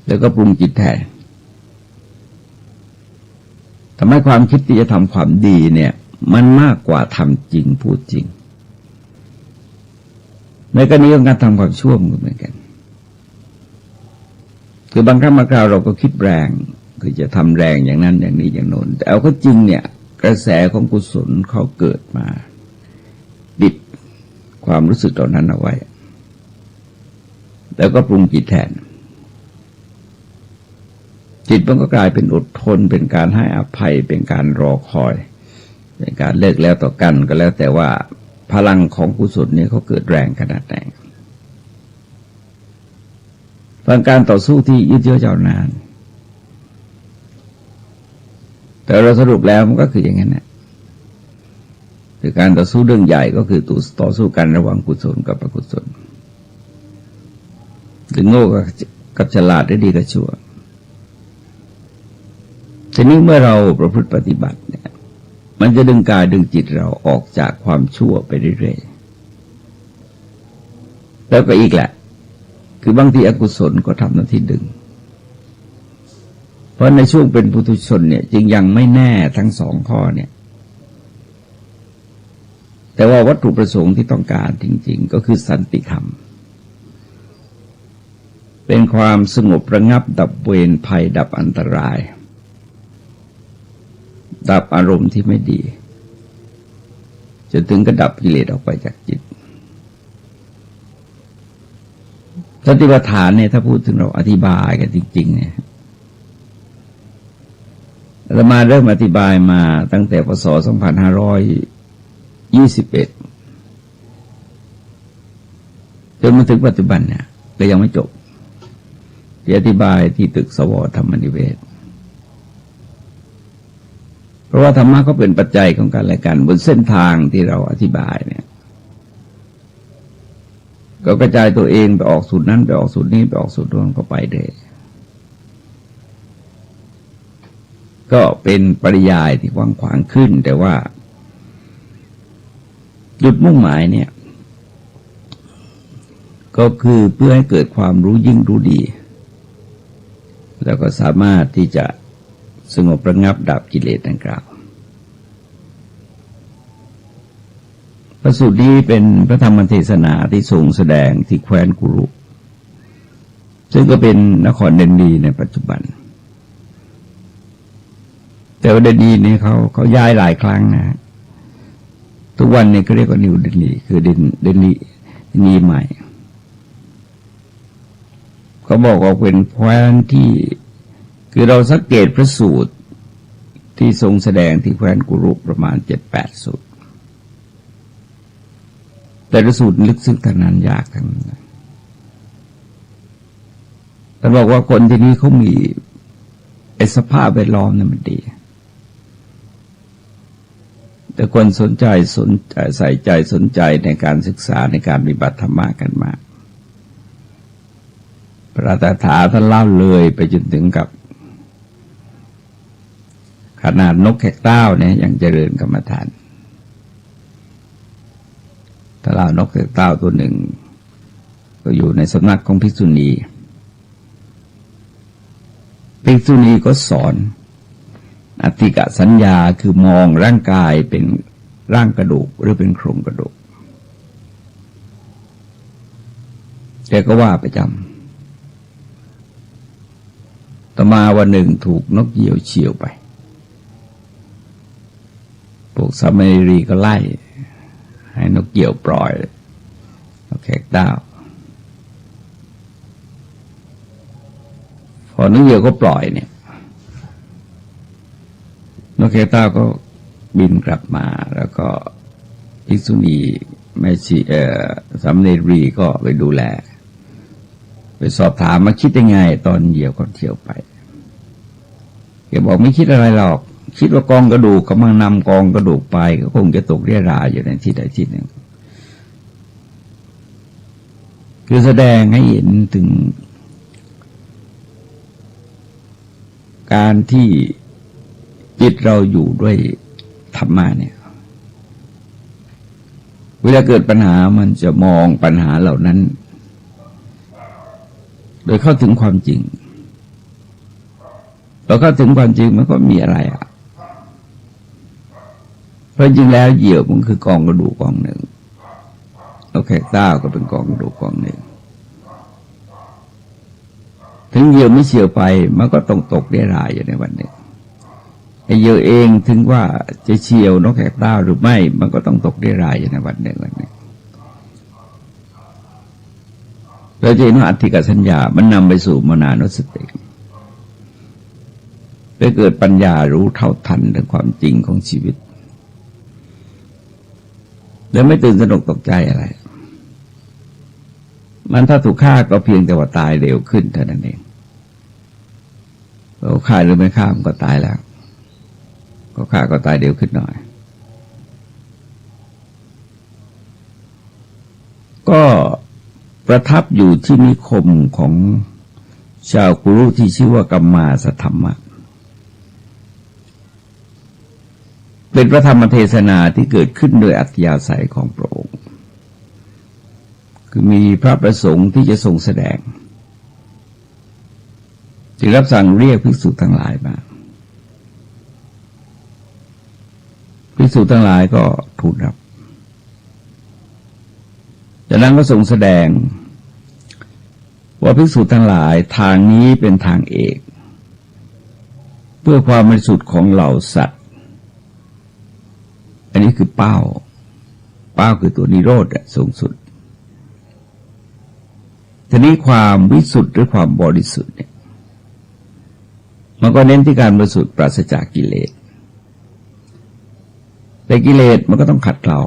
แล้วก็ปรุงจิตแทนทำให้ความคิดที่จะทำความดีเนี่ยมันมากกว่าทำจริงพูดจริงในกรณีของการทำความชั่วมันเหมือนกันคือบางครั้งบางคราวเราก็คิดแรงคือจะทำแรงอย่างนั้นอย่างนี้อย่างโน้นแต่เอาก็จริงเนี่ยกระแสของกุศลเขาเกิดมาปิดความรู้สึกเหล่านั้นเอาไว้แล้วก็ปรุงจิตแทนจิตมันก็กลายเป็นอดทนเป็นการให้อภัยเป็นการรอคอยเป็นการเลิกแล้วต่อกันก็แล้วแต่ว่าพลังของกุศลเนี่ยเขาเกิดแรงขนาดไหนเป็นการต่อสู้ที่ยืดเยื้อยาวนานแต่เราสรุปแล้วมันก็คืออย่างนั้นนะคือการต่อสู้เรื่องใหญ่ก็คือต่อสู้กันระหว่างกุศลกับอกุศลหรือโง่กับฉลาดได้ดีกับชั่วทีนี้เมื่อเราประพฤติปฏิบัติเนี่ยมันจะดึงกายดึงจิตเราออกจากความชั่วไปเรื่อยๆแล้วก็อีกแหละคือบางทีอกุศลก็ทำหน้าที่ดึงเพราะในช่วงเป็นปุถุชนเนี่ยจึงยังไม่แน่ทั้งสองข้อเนี่ยแต่ว่าวัตถุประสงค์ที่ต้องการจริงๆก็คือสันติธรรมเป็นความสงบระงับดับเวรภัยดับอันตรายดับอารมณ์ที่ไม่ดีจนถึงกระดับกิเลสออกไปจากจิตสติปัฏฐานเนี่ยถ้าพูดถึงเราอธิบายกันจริงๆเนี่ยเรามาเริ่มอธิบายมาตั้งแต่พศ 2521จนมาถึงปัจจุบันเนี่ยก็ยังไม่จบที่อธิบายที่ตึกสว.ธรรมนิเวศเพราะว่าธรรมะก็เป็นปัจจัยของกันและกันบนเส้นทางที่เราอธิบายเนี่ยก็กระจายตัวเองไปออกสูตรนั้นไปออกสูตรนี้ไปออกสูตรนู้นก็ไปได้ก็เป็นปริยายที่กว้างขวางขึ้นแต่ว่าจุดมุ่งหมายเนี่ยก็คือเพื่อให้เกิดความรู้ยิ่งรู้ดีแล้วก็สามารถที่จะสงบระงับดับกิเลสดังกล่าวพระสูตรนี้เป็นพระธรรมเทศนาที่ทรงแสดงที่แคว้นกุรุซึ่งก็เป็นนครเดนนีในปัจจุบันแต่ว่าเดนนีนี่เขาย้ายหลายครั้งนะทุกวันนี้ก็เรียกว่านิวเดนนีคือเดนนีใหม่เขาบอกว่าเป็นแคว้นที่คือเราสังเกตพระสูตรที่ทรงแสดงที่แคว้นกุรุประมาณ 7-8 สูตรแต่ละสูตรลึกซึ้งทั้งนั้นยากทั้งนั้นแต่บอกว่าคนที่นี้เขามีสภาพแวดล้อมนั้นมันดีแต่คนสนใจใส่ใจสนใจในการศึกษาในการปฏิบัติธรรมะกันมากพระตถาท่านเล่าเลยไปจนถึงกับขนาดนกแขกเต้าเนี่ยยังเจริญกรรมฐานถ้าเล่านกแขกเต้าตัวหนึ่งก็อยู่ในสำนักของภิกษุณีก็สอนอธิกสัญญาคือมองร่างกายเป็นร่างกระดูกหรือเป็นโครงกระดูกแกก็ว่าประจำต่อมาวันหนึ่งถูกนกเหยี่ยวเฉี่ยวไปพวกสามเณรีก็ไล่ให้นกเหยี่ยวปล่อยนกแขกเต้าพอนกเหยี่ยวก็ปล่อยเนี่ยนกแขกเต้าก็บินกลับมาแล้วก็ภิกษุณีแม่ชีสามเณรีก็ไปดูแลไปสอบถามมาคิดยังไงตอนเหยี่ยวก็เที่ยวไปแกบอกไม่คิดอะไรหรอกคิดว่ากองกระดูกกำลังนำกองกระดูกไปก็คงจะตกเรี่ยราอยู่ในที่ใดที่หนึ่งคือแสดงให้เห็นถึงการที่จิตเราอยู่ด้วยธรรมะเนี่ยเวลาเกิดปัญหามันจะมองปัญหาเหล่านั้นโดยเข้าถึงความจริง เราเข้าถึงความจริงมันก็มีอะไรเพราะจริงแล้วเหยี่ยวมันคือกองกระดูกกองหนึ่งแล้วแขกต้าก็เป็นกองกระดูกกองหนึ่งถึงเหยี่ยวไม่เฉียวไปมันก็ต้องตกได้รายอยู่ในวันหนึ่งไอ้เหยี่ยวเองถึงว่าจะเฉียวนกแขกต้าหรือไม่มันก็ต้องตกได้รายอยู่ในวันหนึ่งเราจะเห็นว่าอธิกสัญญามันนำไปสู่มนานุสติไปเกิดปัญญารู้เท่าทันในความจริงของชีวิตแล้วไม่ตื่นตระหนกตกใจอะไรมันถ้าถูกฆ่าก็เพียงแต่ว่าตายเร็วขึ้นเท่านั้นเองเราฆ่าหรือไม่ฆ่ามันก็ตายแล้วก็ฆ่าก็ตายเร็วขึ้นหน่อยก็ประทับอยู่ที่นิคมของชาวกุรุที่ชื่อว่ากัมมาสธรรมะเป็นพระธรรมเทศนาที่เกิดขึ้นโดยอัธยาศัยของพระองค์คือมีพระประสงค์ที่จะทรงแสดงจึงรับสั่งเรียกภิกษุทั้งหลายมาภิกษุทั้งหลายก็ทูลรับจากนั้นก็ทรงแสดงว่าภิกษุทั้งหลายทางนี้เป็นทางเอกเพื่อความบริสุทธิ์ของเหล่าสัตว์อันนี้คือเป้าคือตัวนิโรธสูงสุดทีนี้ความวิสุทธิ์หรือความบริสุทธิ์เนี่ยมันก็เน้นที่การบริสุทธิ์ปราศจากกิเลสแต่กิเลสมันก็ต้องขัดเกลา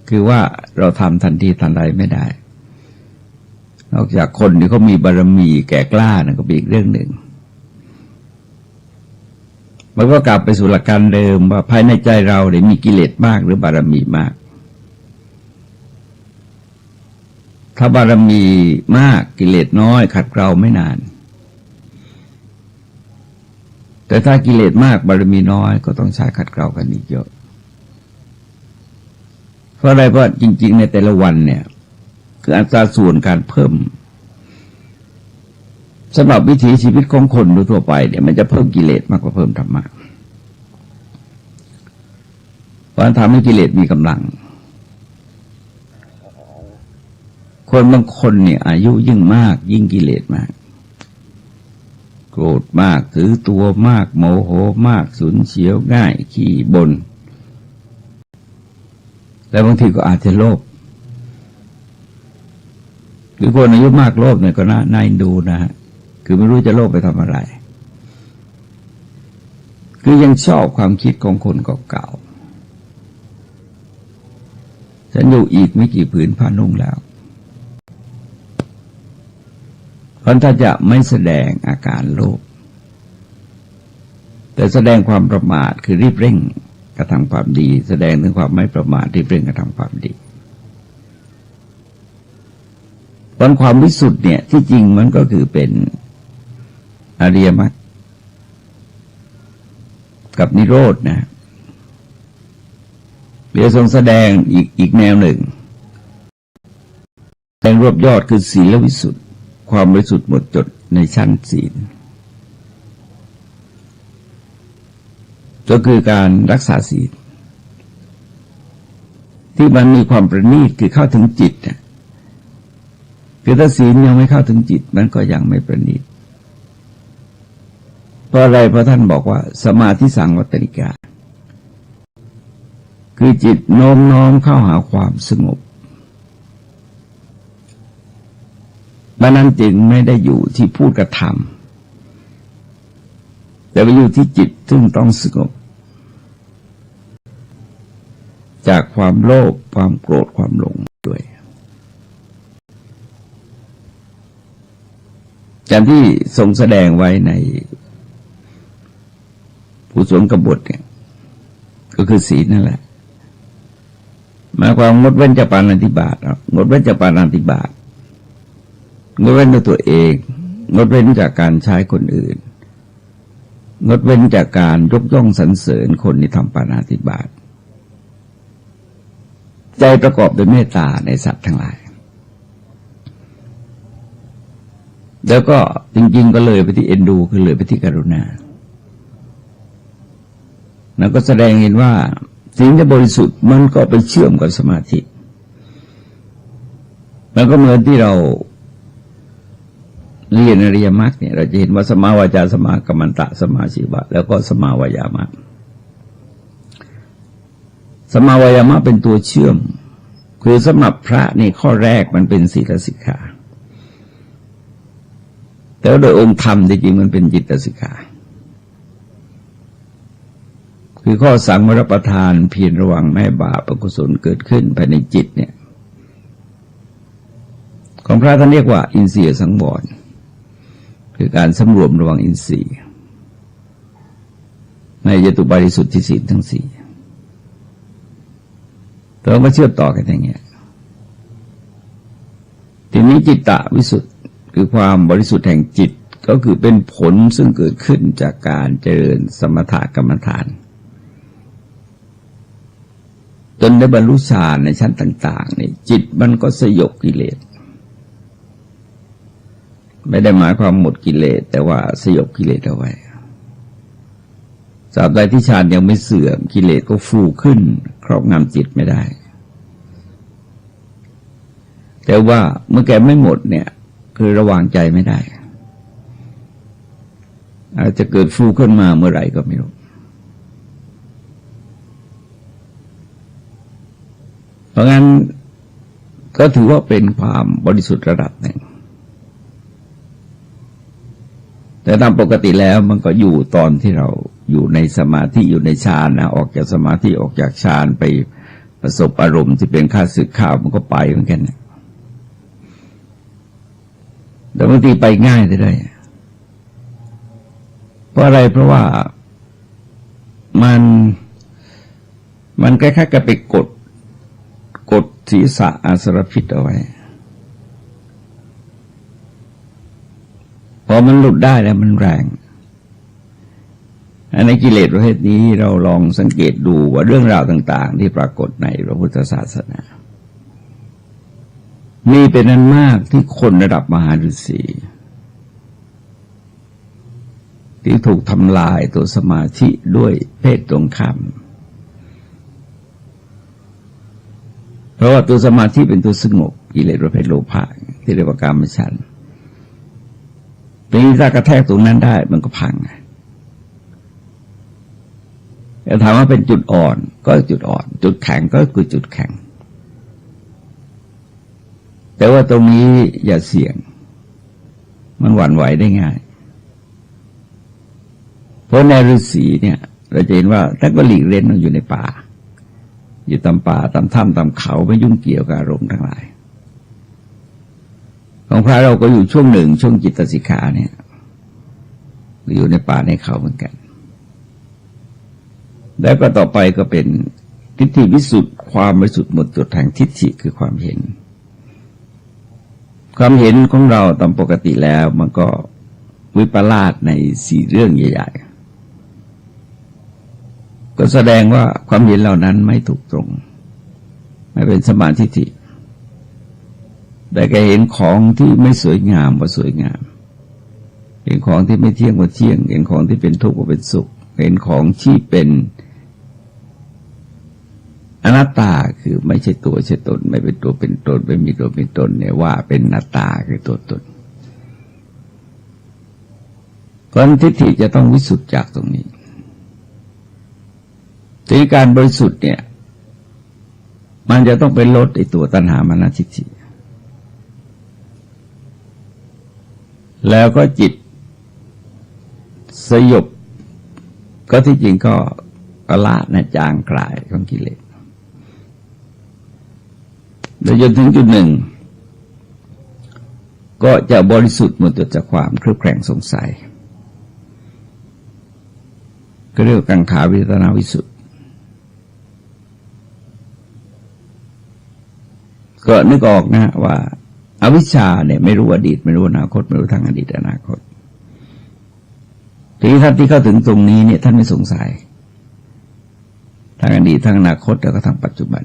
คือว่าเราทำทันทีทันใดไม่ได้นอกจากคนที่เขามีบารมีแก่กล้านั่นก็เป็นอีกเรื่องหนึ่งมันก็กลับไปสู่หลักการเดิมว่าภายในใจเราเนี่ยมีกิเลสมากหรือบารมีมากถ้าบารมีมากกิเลสน้อยขัดเกลาไม่นานแต่ถ้ากิเลสมากบารมีน้อยก็ต้องใช้ขัดเกลากันอีกเยอะเพราะอะไรเพราะจริงๆในแต่ละวันเนี่ยคืออัตราส่วนการเพิ่มสำหรับวิถีชีวิตของคนโดยทั่วไปเนี่ยมันจะเพิ่มกิเลสมากกว่าเพิ่มธรรมะเพราะทำให้กิเลสมีกำลังคนบางคนเนี่ยอายุยิ่งมากยิ่งกิเลสมากโกรธมากถือตัวมากโมโหมากฉุนเฉียวง่ายขี้บ่นและบางทีก็อาจจะโลภหรือคนอายุมากโลภเนี่ยก็น่าอินดูนะฮะคือไม่รู้จะโลภไปทำอะไรคือยังชอบความคิดของคนเก่าๆฉันอยู่อีกไม่กี่ผืนผ้านุ่งแล้วเพราะถ้าจะไม่แสดงอาการโลภแต่แสดงความประมาทคือรีบเร่งกระทำความดีแสดงถึงความไม่ประมาทรีบเร่งกระทำความดีตอนความวิสุทธิ์เนี่ยที่จริงมันก็คือเป็นอริยมรรคกับนิโรธนะเดี๋ยวทรงแสดงอีกแนวหนึ่งแสดงรวบยอดคือศีลวิสุทธิ์ความบริสุทธิ์หมดจดในชั้นศีลก็คือการรักษาศีลที่มันมีความประณีตคือเข้าถึงจิตคือถ้าศีลยังไม่เข้าถึงจิตมันก็ยังไม่ประณีตเพราะอะไรเพราะท่านบอกว่าสมาธิสังวัตติกาคือจิตโน้มน้อมเข้าหาความสงบมันนั้นจึงไม่ได้อยู่ที่พูดกระทำแต่ไปอยู่ที่จิตซึ่งต้องสงบจากความโลภความโกรธความหลงด้วยอย่างที่ทรงแสดงไว้ในผู้สวมกบฏเนี่ยก็คือศีลนั่นแหละหมายความงดเว้นจากปาณาติบาตงดเว้นจากปาณาติบาตงดเว้นด้วยตัวเองงดเว้นจากการใช้คนอื่นงดเว้นจากการยกย่องสรรเสริญคนที่ทำปาณาติบาตใจประกอบด้วยเมตตาในสัตว์ทั้งหลาย แล้วก็จริงๆก็เลยไปที่เอ็นดูคือเลยไปที่กรุณาแล้วก็แสดงเห็นว่าสิ่งที่บริสุทธิ์มันก็ไปเชื่อมกับสมาธิแล้วก็เหมือนที่เราเรียนอริยมรรคเนี่ยเราจะเห็นว่าสัมมาวาจาสัมมากัมมันตะสัมมาชีวะแล้วก็สัมมาวายามะสัมมาวายามะเป็นตัวเชื่อมคือสำหรับพระนี่ข้อแรกมันเป็นศีลสิกขาแต่โดยองค์ธรรมจริงๆมันเป็นจิตสิกขาคือข้อสังวรประทานเพียรระวังไม่ให้บาปอกุศลเกิดขึ้นภายในจิตเนี่ยของพระท่านเรียกว่าอินทรียสังวรคือการสำรวมระวังอินทรีย์ในจตุบริสุทธิศีลทั้งสี่เราก็เชื่อมต่อกันอย่างเงี้ยทีนี้จิตตวิสุทธิคือความบริสุทธิ์แห่งจิตก็คือเป็นผลซึ่งเกิดขึ้นจากการเจริญสมถกรรมฐานจนได้บรรลุฌานในชั้นต่างๆนี่จิตมันก็สยบกิเลสไม่ได้หมายความหมดกิเลสแต่ว่าสยบกิเลสเอาไว้ตราบใดที่ฌานยังไม่เสื่อมกิเลสก็ฟูขึ้นครอบงำจิตไม่ได้แต่ว่าเมื่อแกไม่หมดเนี่ยคือระวางใจไม่ได้อาจจะเกิดฟูขึ้นมาเมื่อไหร่ก็ไม่รู้เพราะงั้นก็ถือว่าเป็นความบริสุทธิ์ระดับหนึ่งแต่ตามปกติแล้วมันก็อยู่ตอนที่เราอยู่ในสมาธิอยู่ในฌานนะออกจากสมาธิออกจากฌานไปประสบอารมณ์ที่เป็นข้าศึกข้าวมันก็ไปเหมือนกันแต่บางทีไปง่ายได้เพราะอะไรเพราะว่ามันคล้ายๆกับไปกดศีรษะอาสรพิษเอาไว้พอมันหลุดได้แล้วมันแรงในกิเลสประเภทนี้เราลองสังเกตดูว่าเรื่องราวต่างๆที่ปรากฏในพระพุทธศาสนามีเป็นอันมากที่คนระดับมหาฤาษีที่ถูกทำลายตัวสมาธิด้วยเพศตรงข้ามเพราะว่าตัวสมาธิเป็นตัวสงบกิเลสประเภทโลภะที่เรียกว่ากามฉันท์ทีนี้ถ้ากระแทกตรงนั้นได้มันก็พังแต่ถามว่าเป็นจุดอ่อนก็จุดอ่อนจุดแข็งก็คือจุดแข็งแต่ว่าตรงนี้อย่าเสี่ยงมันหวั่นไหวได้ง่ายเพราะในฤาษีเนี่ยเราจะเห็นว่าท่านก็หลีกเล่นอยู่ในป่าอยู่ตามป่าตามถ้ำตามเขาไม่ยุ่งเกี่ยวกับอารมณ์ทั้งหลายของพระเราก็อยู่ช่วงหนึ่งช่วงจิตสิกขาเนี่ยอยู่ในป่าในเขาเหมือนกันแล้วก็ต่อไปก็เป็นทิฏฐิวิสุทธิ์ความบริสุทธิ์หมดจดแห่งทิฏฐิคือความเห็นของเราตามปกติแล้วมันก็วิปลาสในสี่เรื่องใหญ่ๆก็แสดงว่าความเห็นเหล่านั้นไม่ถูกตรงไม่เป็นสัมมาทิฏฐิแต่แกเห็นของที่ไม่สวยงามว่าสวยงามเห็นของที่ไม่เที่ยงว่าเที่ยงเห็นของที่เป็นทุกข์ว่าเป็นสุขเห็นของที่เป็นอนัตตาคือไม่ใช่ตัวใช่ตนไม่เป็นตัวเป็นตนไม่มีตัวเป็นตนเนี่ยว่าเป็นอนัตตาคือตัวตนก่อนทิฏฐิจะต้องวิสุทธิ์จากตรงนี้ทีการบริสุทธิ์เนี่ยมันจะต้องไปลดไอ้ตัวตัณหามานะทิฏฐิแล้วก็จิตสยบก็ที่จริงก็ละนะจางกลายของกิเลสแล้วจนถึงจุดหนึ่งก็จะบริสุทธิ์หมดจดจากความเครือบแคลงสงสัยก็เรียกกังขาวิตนาวิสุทธิ์ก็นึกออกนะว่าอวิชชาเนี่ยไม่รู้อดีตไม่รู้อนาคตไม่รู้ทางอดีตอนาคตทีนี้ท่านที่เข้าถึงตรงนี้เนี่ยท่านไม่สงสัยทางอดีตทางอนาคตแล้วก็ทางปัจจุบัน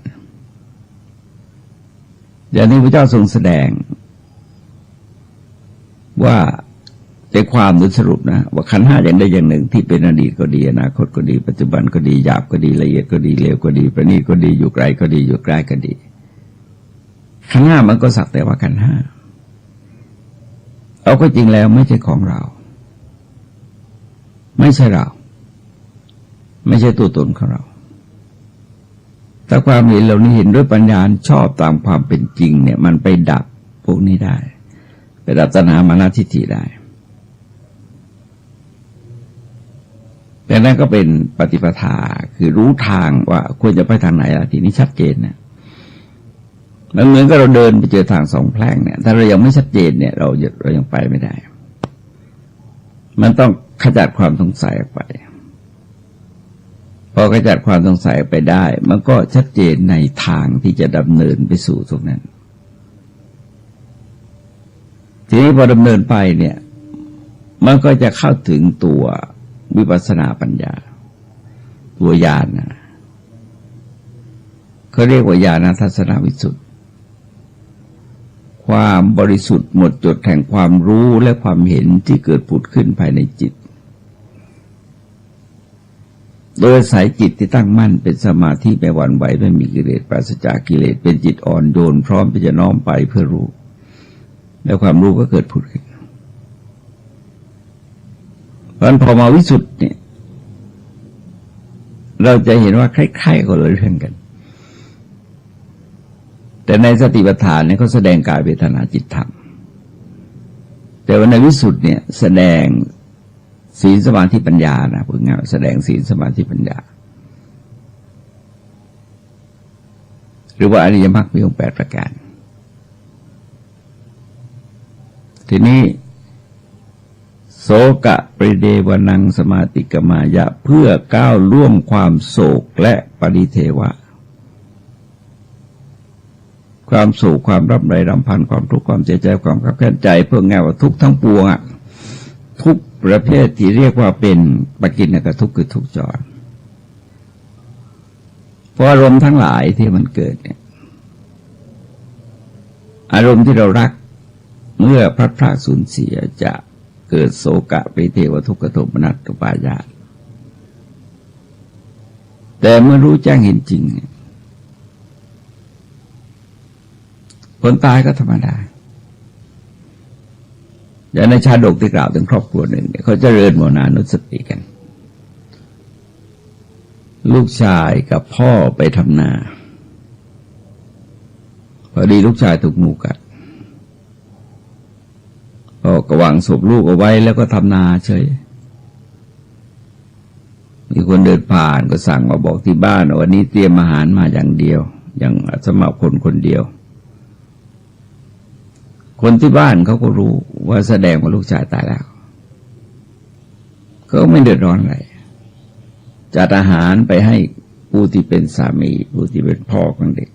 อย่างนี้พระเจ้าทรงแสดง ว่าใจความโดยสรุปนะว่าขันธ์ห้าอย่างใดอย่างหนึ่งที่เป็นอดีตก็ดีอนาคตก็ดีปัจจุบันก็ดีหยาบก็ดีละเอียดก็ดีเลวก็ดีประณีตก็ดีอยู่ไกลก็ดีอยู่ใกล้ก็ดีขันธ์ห้ามันก็สักแต่ว่าขันธ์ห้าเอาก็จริงแล้วไม่ใช่ของเราไม่ใช่เราไม่ใช่ตัวตนของเราแต่ความเห็นเหล่านี้เห็นด้วยปัญญาชอบตามความเป็นจริงเนี่ยมันไปดับพวกนี้ได้ไปดับตัณหามานะทิฏฐิได้แต่นั่นก็เป็นปฏิปทาคือรู้ทางว่าควรจะไปทางไหนล่ะทีนี้ชัดเจนเนี่ยมันเหมือนกับเราเดินไปเจอทางสองแพร่งเนี่ยถ้าเรายังไม่ชัดเจนเนี่ยเรายังไปไม่ได้มันต้องขจัดความสงสัยออกไปพอขจัดความสงสัยไปได้มันก็ชัดเจนในทางที่จะดำเนินไปสู่ตรงนั้นทีนี้พอดำเนินไปเนี่ยมันก็จะเข้าถึงตัววิปัสสนาปัญญาตัวญาณนะเขาเรียกว่าญาณทัศนวิสุทธิความบริสุทธิ์หมดจดแห่งความรู้และความเห็นที่เกิดผุดขึ้นภายในจิตโดยสายจิตที่ตั้งมั่นเป็นสมาธิไม่หวั่นไหวไม่มีกิเลสปราศจากกิเลสเป็นจิตอ่อนโยนพร้อมที่จะน้อมไปเพื่อรู้แล้วความรู้ก็เกิดผุดขึ้นเพราะฉะนั้นพอมาวิสุทธิ์เนี่ยเราจะเห็นว่าคล้ายๆกันเลยเรื่องกันแต่ในสติปัฏฐานเนี่ยเขาแสดงกายเวทนาจิตธรรมแต่ว่าในวิสุทธิ์เนี่ยแสดงศีลสมาธิปัญญานะพูดง่ายๆแสดงศีลสมาธิปัญญาหรือว่าอริยมรรคมีองค์8ประการทีนี้โสกะปริเดวนังสมาติกมายะเพื่อก้าวล่วงความโศกและปริเทวะความโศกความร่ำไรรำพันความทุกข์ความเสียใจความขับแค้นใจเพื่อง่ายว่าทุกทั้งปวงทุกประเภทที่เรียกว่าเป็นปกิณณกทุกข์คือทุกข์จรเพราะอารมณ์ทั้งหลายที่มันเกิดเนี่ยอารมณ์ที่เรารักเมื่อพลัดพรากสูญเสียจะเกิดโศกะปริเทวทุกขโทมนัสอุปาญาตแต่เมื่อรู้แจ้งเห็นจริงคนตายก็ธรรมดาอย่างในชาดกที่กล่าวถึงครอบครัวหนึ่งเนี่ยเขาเจริญโมนานุสติกันลูกชายกับพ่อไปทำนาพอดีลูกชายถูกงูกัดพ่อก็วางศพลูกเอาไว้แล้วก็ทำนาเฉยมีคนเดินผ่านก็สั่งมาบอกที่บ้านวันนี้เตรียมอาหารมาอย่างเดียวอย่างสำหรับคนคนเดียวคนที่บ้านเขาก็รู้ว่าแสดงว่าลูกชายตายแล้วเขาไม่เดือดร้อนอะไรจัดอาหารไปให้ผู้ที่เป็นสามีผู้ที่เป็นพ่อของเด็ก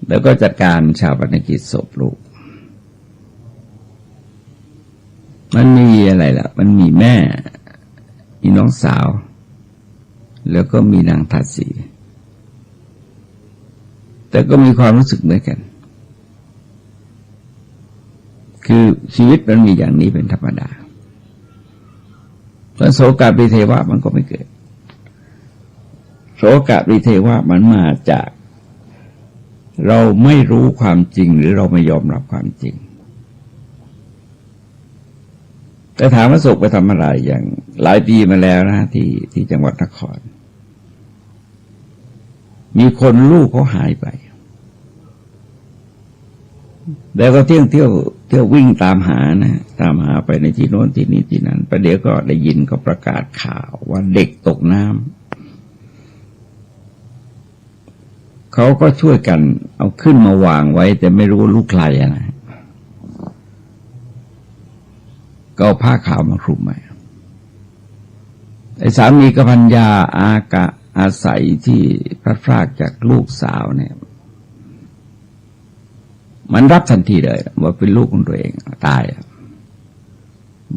แล้วก็จัดการชาปนกิจศพลูกมันมีอะไรล่ะมันมีแม่มีน้องสาวแล้วก็มีนางทัศสีแต่ก็มีความรู้สึกเหมือนกันคือชีวิตมันมีอย่างนี้เป็นธรรมดาเพราะโสกะปริเทวะมันก็ไม่เกิดโสกะปริเทวะมันมาจากเราไม่รู้ความจริงหรือเราไม่ยอมรับความจริงแต่ถามว่าโศกไปทำอะไรอย่างหลายปีมาแล้วนะที่จังหวัดนครมีคนลูกเขาหายไปแล้วก็เที่ยววิ่งตามหานะตามหาไปในที่โน้นที่นี้ที่นั้นประเดี๋ยวก็ได้ยินเขาประกาศข่าวว่าเด็กตกน้ำเขาก็ช่วยกันเอาขึ้นมาวางไว้แต่ไม่รู้ลูกใครนะก็เอาผ้าขาวมาคลุมไว้ไอ้สามีกับภรรยาอาศัยที่พลัดพรากจากลูกสาวเนี่ยมันรับทันทีเลยว่าเป็นลูกของตัวเองตาย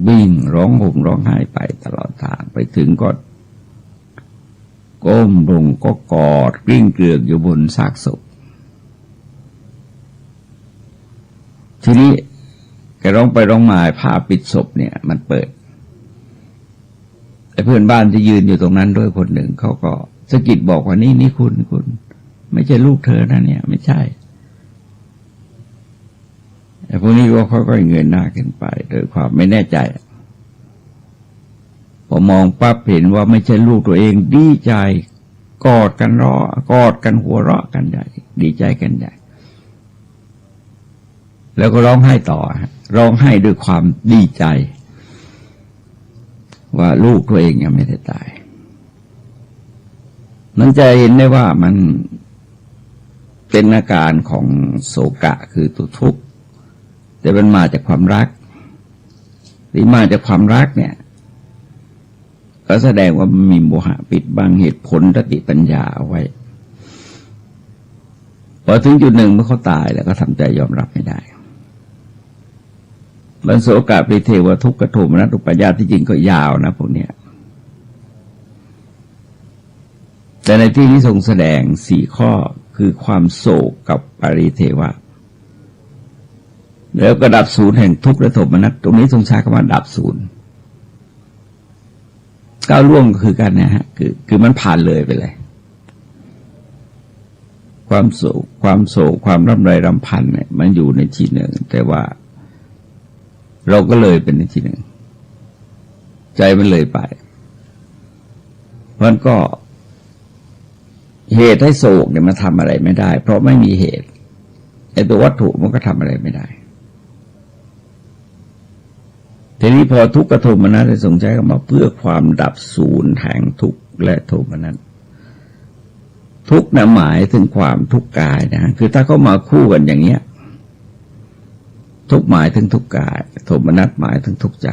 วิ่งร้องห่มร้องไห้ไปตลอดทางไปถึงก็ก้มลงก็กอดกลิ้งเกลือกอยู่บนซากศพทีนี้ ร้องไปร้องมาผ้าปิดศพเนี่ยมันเปิดไอ้เพื่อนบ้านที่ยืนอยู่ตรงนั้นด้วยคนหนึ่งเขาก็สะกิดบอกว่านี่คุณไม่ใช่ลูกเธอนะเนี่ยไม่ใช่แต่พวกนี้ก็ค่อยๆเงยหน้าขึ้นไปโดยความไม่แน่ใจพอมองปั๊บเห็นว่าไม่ใช่ลูกตัวเองดีใจกอดกันหัวเราะกันใหญ่ดีใจกันใหญ่แล้วก็ร้องไห้ต่อร้องไห้ด้วยความดีใจว่าลูกตัวเองยังไม่ได้ตายมันจะเห็นได้ว่ามันเป็นอาการของโศกะคือตัวทุกข์แต่มันมาจากความรักที่มาจากความรักเนี่ยก็แสดงว่ามันมีโมหะปิดบังเหตุผลสติปัญญาเอาไว้พอถึงจุดหนึ่งเมื่อเขาตายแล้วก็ทำใจยอมรับไม่ได้บรรโสกะปริเทวทุกขโทมนัสอุปาญาตที่จริงก็ยาวนะพวกเนี้ยแต่ในที่นี้ทรงแสดง4 ข้อคือความโศกกับปริเทวะแล้วก็ดับศูนย์แห่งทุกข์และโทมนัสตรงนี้ทรงใช้คำว่าดับศูนย์ก้าวล่วงคือกันนะฮะคือมันผ่านเลยไปเลยความโศกความร่ำไรรำพันเนี่ยมันอยู่ในที่หนึ่งแต่ว่าเราก็เลยเป็นในที่หนึ่งใจมันเลยไปมันก็เหตุให้โศกเนี่ยมันทำอะไรไม่ได้เพราะไม่มีเหตุไอ้ตัววัตถุมันก็ทำอะไรไม่ได้ทีนี้พอทุกขโทมนัสได้ทรงใช้คำว่าเพื่อความดับศูนย์แห่งทุกข์และโทมนัสทุกข์นะหมายถึงความทุกข์กายนะคือถ้าเขามาคู่กันอย่างเงี้ยทุกข์หมายถึงทุกข์กายโทมนัสหมายถึงทุกข์ใจ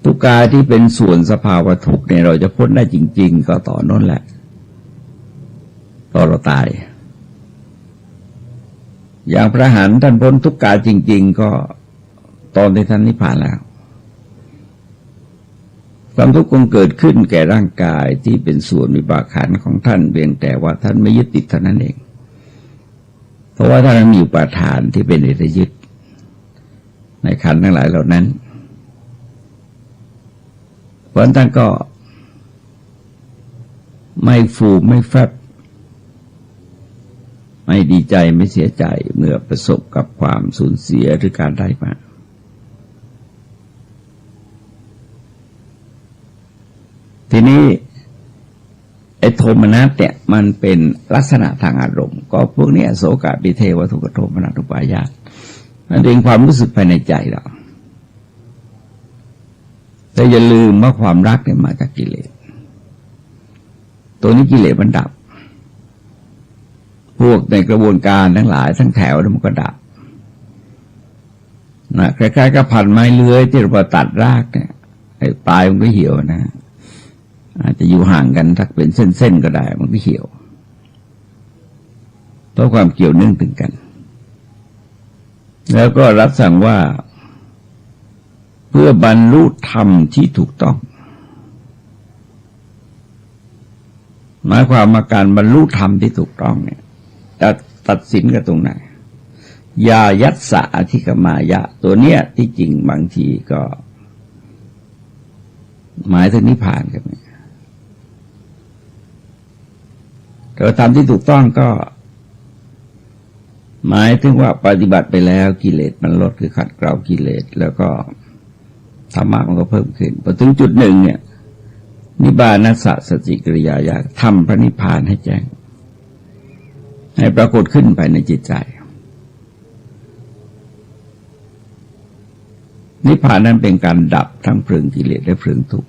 ทุกข์กายที่เป็นส่วนสภาวะทุกข์เนี่ยเราจะพ้นได้จริงๆก็ต่อนั่นแหละต่อเราตายอย่างพระอรหันต์ท่านพ้นทุกข์กายจริงๆก็ตอนที่ท่านนิพพานแล้วความทุกข์คงเกิดขึ้นแก่ร่างกายที่เป็นส่วนวิบากขันธ์ของท่านเพียงแต่ว่าท่านไม่ยึดติดเท่านั้นเองเพราะว่าท่านมีอุปาทานที่เป็นเหตุยึดในขันธ์ทั้งหลายเหล่านั้นเพราะท่านก็ไม่ฟูไม่แฟบไม่ดีใจไม่เสียใจเมื่อประสบกับความสูญเสียหรือการได้มาทีนี้ไอ้โทมนัสเนี่ยมันเป็นลักษณะทางอารมณ์ก็พวกนี้โสกะปิเทวทุกขโทมนัสอุปาญาตมันเป็นความรู้สึกภายในใจเราแต่อย่าลืมว่าความรักเนี่ยมาจากกิเลสตัวนี้กิเลสมันดับพวกในกระบวนการทั้งหลายทั้งแถวมันก็ดับนะคล้ายๆกับพันไม้เลื้อยที่เราตัดรากเนี่ยไอ้ปลายมันก็เหี่ยวนะอาจจะอยู่ห่างกันสักเป็นเส้นๆก็ได้มันก็เหี่ยวเพราะความเกี่ยวเนื่องถึงกันแล้วก็รับสั่งว่าเพื่อบรรลุธรรมที่ถูกต้องหมายความว่าการบรรลุธรรมที่ถูกต้องเนี่ยตัดสินกันตรงไหนยายัสสะอธิกมายะตัวเนี้ยที่จริงบางทีก็หมายถึงนิพพานกันแต่ธรรมที่ถูกต้องก็หมายถึงว่าปฏิบัติไปแล้วกิเลสมันลดคือขัดเกลากิเลสแล้วก็ธรรมะมันก็เพิ่มขึ้นพอถึงจุดหนึ่งเนี่ยนิบานัสสะสติกิริยายะทำพระนิพพานให้แจ้งให้ปรากฏขึ้นภายในจิตใจนิพพานนั้นเป็นการดับทั้งเพลิงกิเลสและเพลิงทุกข์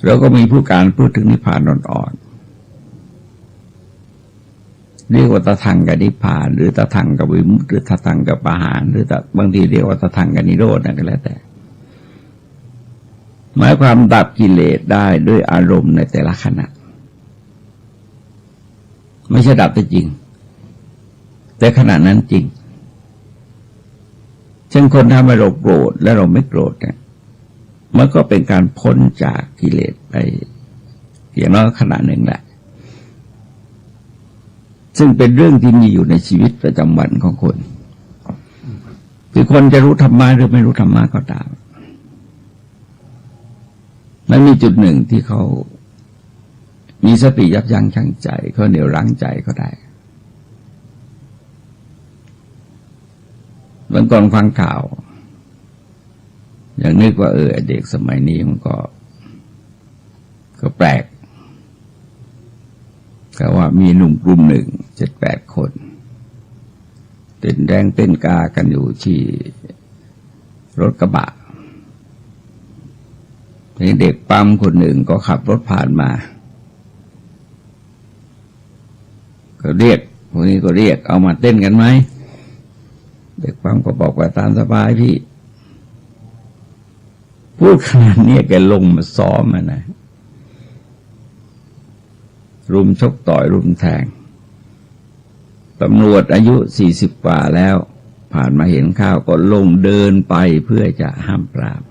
เราก็มีผู้การพูดถึงนิพพานอ่อนๆเรียกว่าตทังกับนิพพานหรือตทังกับวิมุตติหรือตทังกับปหานหรือบางทีเรียกว่าตทังกับนิโรธนั่นก็แล้วแต่หมายความดับกิเลสได้ด้วยอารมณ์ในแต่ละขณะไม่ใช่ดับแต่จริงแต่ขณะนั้นจริงเช่นคนทำให้เราโกรธและเราไม่โกรธเนี่ยมันก็เป็นการพ้นจากกิเลสไปอย่างน้อยขณะหนึ่งแหละ ซึ่งเป็นเรื่องที่มีอยู่ในชีวิตประจำวันของคนคือคนจะรู้ธรรมะหรือไม่รู้ธรรมะก็ตามมันมีจุดหนึ่งที่เขามีสติยับยั้งชั่งใจเขาเหนี่ยวรั้งใจก็ได้วันก่อนฟังข่าวอย่างนึกว่าเด็กสมัยนี้มันก็แปลกก็ว่ามีหนุ่มกลุ่มหนึ่ง 7-8 คนเต้นแดงเต้นกากันอยู่ที่รถกระบะเด็กปั๊มคนหนึ่งก็ขับรถผ่านมาก็เรียกพวกนี้ก็เรียกเอามาเต้นกันไหมเด็กปั๊มก็บอกว่าตามสบายพี่พูดขนาดนี้แกลงมาซ้อมนะรุมชกต่อยรุมแทงตำรวจอายุ40 กว่าแล้วผ่านมาเห็นข้าวก็ลงเดินไปเพื่อจะห้ามปราม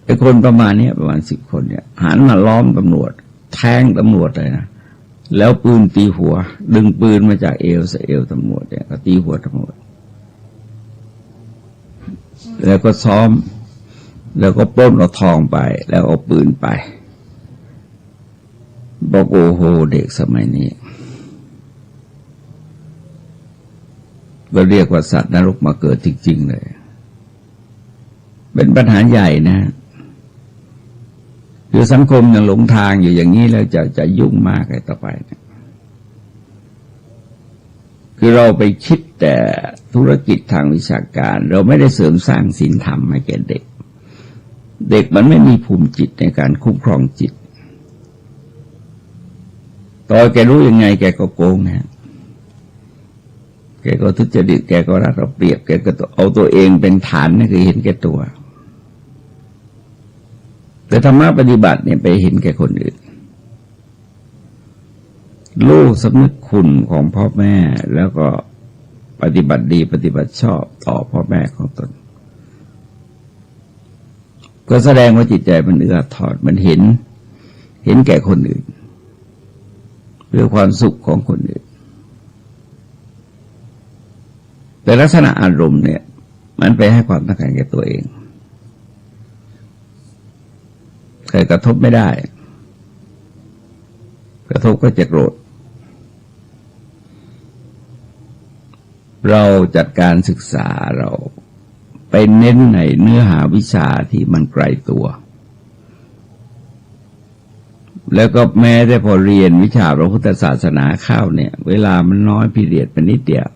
ไอ้คนประมาณนี้ประมาณ10 คนเนี่ยหันมาล้อมตำรวจแทงตำรวจเลยนะแล้วปืนตีหัวดึงปืนมาจากเอวตำรวจเนี่ยก็ตีหัวตำรวจแล้วก็ซ้อมแล้วก็ปล้นเอาทองไปแล้วเอาปืนไปบอกโอ้โหเด็กสมัยนี้เราเรียกว่าสัตว์นรกมาเกิดจริงๆเลยเป็นปัญหาใหญ่นะคือสังคมยังหลงทางอยู่อย่างนี้แล้วจะยุ่งมากเลยต่อไปนะคือเราไปคิดแต่ธุรกิจทางวิชาการเราไม่ได้เสริมสร้างศีลธรรมให้แก่เด็กเด็กมันไม่มีภูมิจิตในการคุ้มครองจิตต่อแกรู้ยังไงแกก็โกงนะแกก็ทุจริตแกก็รัดเอาเปรียบแกก็เอาตัวเองเป็นฐานนี่คือเห็นแก่ตัวแต่ธรรมะปฏิบัติเนี่ยไปเห็นแก่คนอื่นลูกสำนึกคุณของพ่อแม่แล้วก็ปฏิบัติดีปฏิบัติชอบต่อพ่อแม่ของตนก็แสดงว่าจิตใจมันเอื้อทอนมันเห็นแก่คนอื่นเพื่อความสุขของคนอื่นแต่ลักษณะอารมณ์เนี่ยมันไปให้ความต้องการแก่ตัวเองใครกระทบไม่ได้กระทบก็จะโกรธเราจัดการศึกษาเราไปเน้นในเนื้อหาวิชาที่มันไกลตัวแล้วก็แม้แต่พอเรียนวิชาพระพุทธศาสนาเข้าเนี่ยเวลามันน้อยพีเรียดเป็นนิดเดียว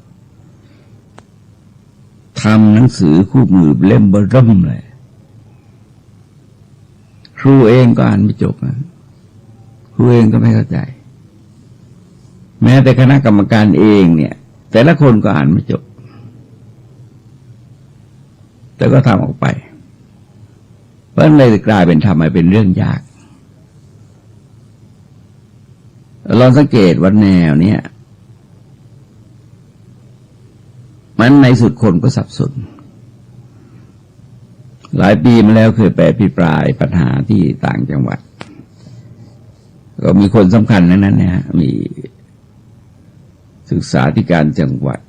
ทำหนังสือคู่มือเล่มเบิ่มเลยครูเองก็อ่านไม่จบนะครูเองก็ไม่เข้าใจแม้แต่คณะกรรมการเองเนี่ยแต่ละคนก็อ่านไม่จบแต่ก็ทำออกไปเพราะเลยกลายเป็นทำให้เป็นเรื่องยากลองสังเกตว่าแนวเนี้ยมันในสุดคนก็สับสนหลายปีมาแล้วเคยไปอภิปรายปัญหาที่ต่างจังหวัดก็มีคนสำคัญนั้นนะฮะมีศึกษาธิการจังหวัด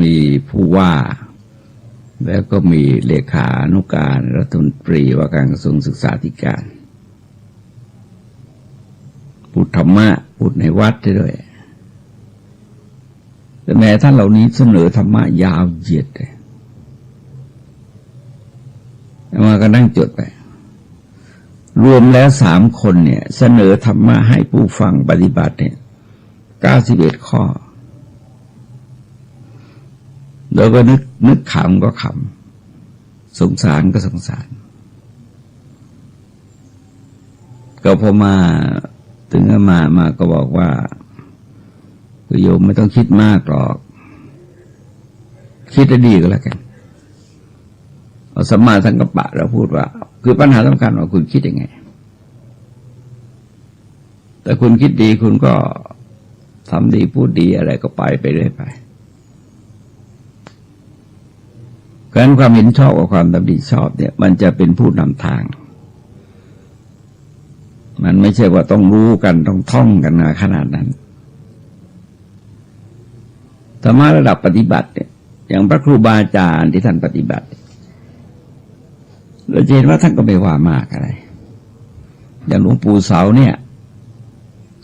มีผู้ว่าแล้วก็มีเลขานุการรัฐมนตรีว่าการกระทรวงศึกษาธิการพูดธรรมะพูดในวัดด้วยแต่แม้ท่านเหล่านี้เสนอธรรมะยาวเหยียดเลยมาก็นั่งจดไปรวมแล้ว3 คนเนี่ยเสนอธรรมะให้ผู้ฟังปฏิบัติเนี่ย91 ข้อแล้วก็นึกขำก็ขำสงสารก็สงสารก็พอมาถึงมาก็บอกว่าโยมไม่ต้องคิดมากหรอกคิดได้ดีก็แล้วกันเอาสัมมาสังกัปปะเราพูดว่าคือปัญหาสำคัญว่าคุณคิดยังไงแต่คุณคิดดีคุณก็ทำดีพูดดีอะไรก็ไปเรื่อยไปการความเห็นชอบกับความดำริชอบเนี่ยมันจะเป็นผู้นำทางมันไม่ใช่ว่าต้องรู้กันต้องท่องกันขนาดนั้น ธรรมะระดับปฏิบัติเนี่ยอย่างพระครูบาอาจารย์ที่ท่านปฏิบัติเราจะเห็นว่าท่านก็ไม่ว่ามากอะไรอย่างหลวงปู่เสาเนี่ย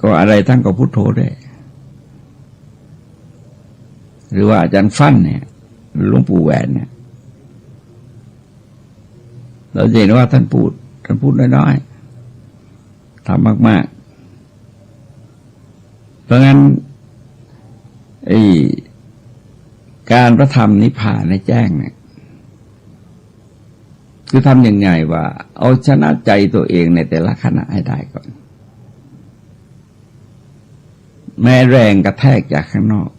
ก็อะไรท่านก็พุทโธได้หรือว่าอาจารย์ฟั่นเนี่ยหลวงปู่แหวนเนี่ยเราจะเห็นว่าท่านพูดน้อยๆทำมากๆเพราะงั้นการพระธรรมนิพพานในแจ้งเนี่ยคือทำยังไงว่าเอาชนะใจตัวเองในแต่ละขณะให้ได้ก่อนแม้แรงกระแทกจากข้างนอก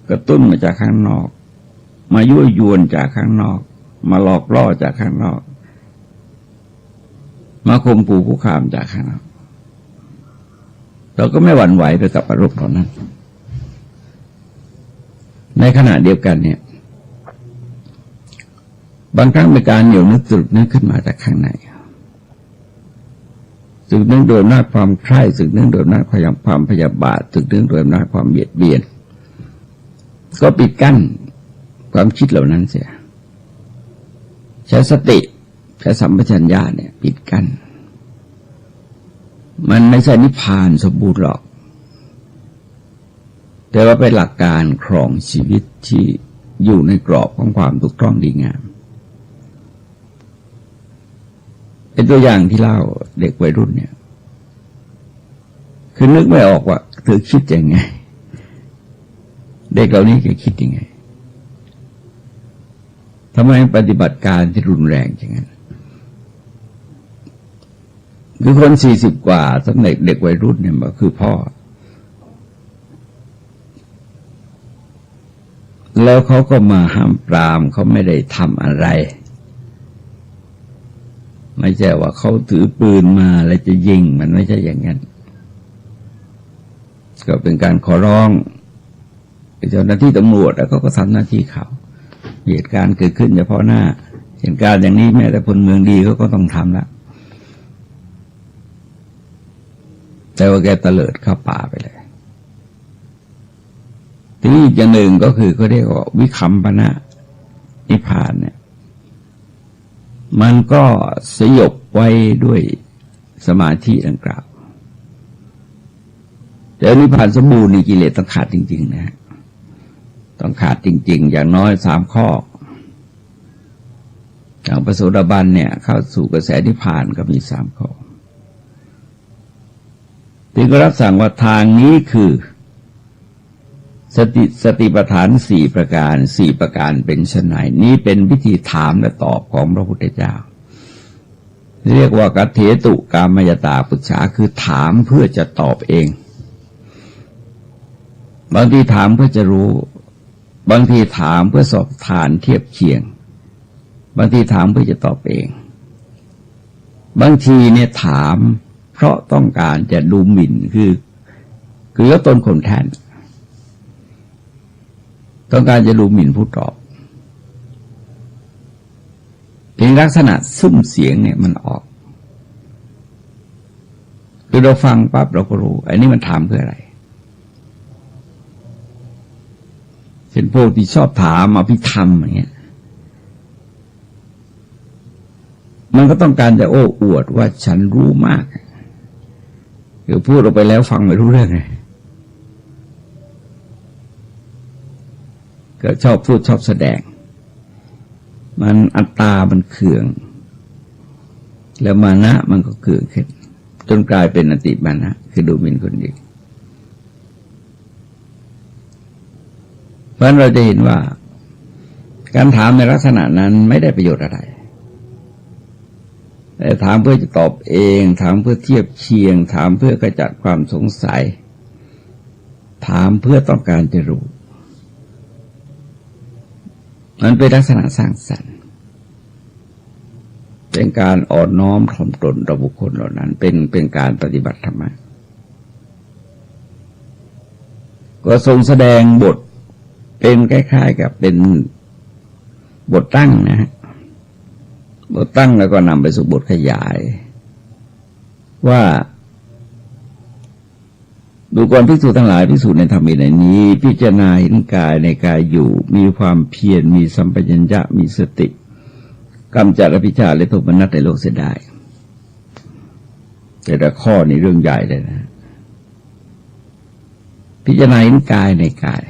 กระตุ้นมาจากข้างนอกมายั่วยวนจากข้างนอกมาหลอกล่อจากข้างนอกมาข่มขู่คุกคามจากข้างนอกเราก็ไม่หวั่นไหวไปกับอารมณ์เหล่านั้นในขณะเดียวกันเนี่ยบางครั้งเป็นการเหนียวนึกตรึกนึกขึ้นมาจากข้างในสึกนึกโดยอำนาจความใคร่สึกนึกโดยอำนาจความพยาบาทสึกนึกโดยอำนาจความเบียดเบียนก็ปิดกั้นความคิดเหล่านั้นเสียใช้สติใช้สัมปชัญญะเนี่ยปิดกั้นมันไม่ใช่นิพพานสมบูรณ์หรอกแต่ว่าเป็นหลักการครองชีวิตที่อยู่ในกรอบของความถูกต้องดีงามเป็นตัวอย่างที่เล่าเด็กวัยรุ่นเนี่ยคือนึกไม่ออกว่าเธอคิดยังไงเด็กเหล่านี้แกคิดยังไงทำไมปฏิบัติการที่รุนแรงอย่างนั้นคือคน40 กว่าสำเร็จเด็กวัยรุ่นเนี่ยมันคือพ่อแล้วเขาก็มาห้ามปรามเขาไม่ได้ทำอะไรไม่ใช่ว่าเขาถือปืนมาแล้วจะยิงมันไม่ใช่อย่างนั้นก็เป็นการขอร้องเจ้าหน้าที่ตำรวจแล้วก็ทำหน้าที่เขาเหตุการณ์เกิดขึ้นเฉพาะหน้าเหตุการณ์อย่างนี้แม้แต่พลเมืองดีเขาก็ต้องทำแล้วแต่ว่าแกเตลิดเข้าป่าไปเลยทีนี้อีกอย่างหนึ่งก็คือเขาเรียกว่าวิคัมปนะนิพพานเนี่ยมันก็สยบไว้ด้วยสมาธิดังกล่าวแต่นิพพานสมบูรณ์ในกิเลสต้องขาดจริงๆนะต้องขาดจริงๆอย่างน้อย3 ข้ออย่างพระโสดาบันเนี่ยเข้าสู่กระแสนิพพานก็มี3 ข้อที่ก็รับสั่งว่าทางนี้คือสติปัฏฐาน4 ประการ4 ประการเป็นไฉนนี้เป็นวิธีถามและตอบของพระพุทธเจ้าเรียกว่ากัตเถตุกามยตาปุจฉาคือถามเพื่อจะตอบเองบางทีถามเพื่อจะรู้บางทีถามเพื่อสอบทานเทียบเคียงบางทีถามเพื่อจะตอบเองบางทีเนี่ยถามเพราะต้องการจะดูหมิ่นคือลดตนคนแทนต้องการจะดูหมิ่นผู้ตอบเป็นลักษณะซุ้มเสียงเนี่ยมันออกคือเราฟังปั๊บเราก็รู้อันนี้มันถามเพื่ออะไรเช่นพวกที่ชอบถามอภิธรรมอย่างเงี้ยมันก็ต้องการจะโอ้อวดว่าฉันรู้มากคือพูดออกไปแล้วฟังไม่รู้เรื่องไงก็ชอบพูดชอบแสดงมันอัตตามันเขื่องแล้วมานะมันก็เขื่องขึ้นจนกลายเป็นอติมานะคือดูหมิ่นคนอื่นเพราะฉะนั้นเราจะเห็นว่าการถามในลักษณะนั้นไม่ได้ประโยชน์อะไรแต่ถามเพื่อจะตอบเองถามเพื่อเทียบเคียงถามเพื่อกระจัดความสงสัยถามเพื่อต้องการจะรู้มันเป็นลักษณะสร้างสรรค์เป็นการอ่อนน้อมถ่อมตนต่อบุคคลเหล่านั้นเป็นการปฏิบัติธรรมะก็ทรงแสดงบทเป็นคล้ายๆกับเป็นบทตั้งนะฮะบทตั้งแล้วก็นำไปสู่บทขยายว่า ดูก่อนภิกษุทั้งหลายภิกษุในธรรมวินัยนี้พิจารณาเห็นกายในกายอยู่มีความเพียรมีสัมปชัญญะมีสติกำจัดอภิชาและโทมนัสในโลกเสียได้แต่ละข้อนี่เรื่องใหญ่เลยนะพิจารณาเห็นกายในกาย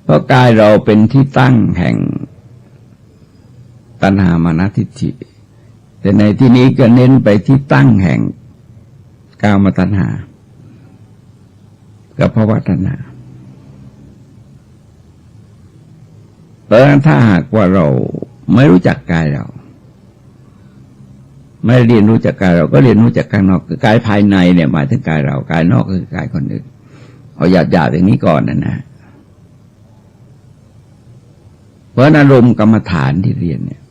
เพราะกายเราเป็นที่ตั้งแห่งตัณหามานะทิฏฐิแต่ในที่นี้ก็เน้นไปที่ตั้งแห่งกามตัณหากับภวตัณหาเพราะฉะนั้นถ้าหากว่าเราไม่รู้จักกายเราไม่เรียนรู้จักกายเราก็เรียนรู้จักกายนอกคือกายภายในเนี่ยหมายถึงกายเรากายนอกคือกายคนอื่นเอาหยาบๆอย่างนี้ก่อนนะเพราะอารมณ์กรรมฐานที่เรียนเนี่ย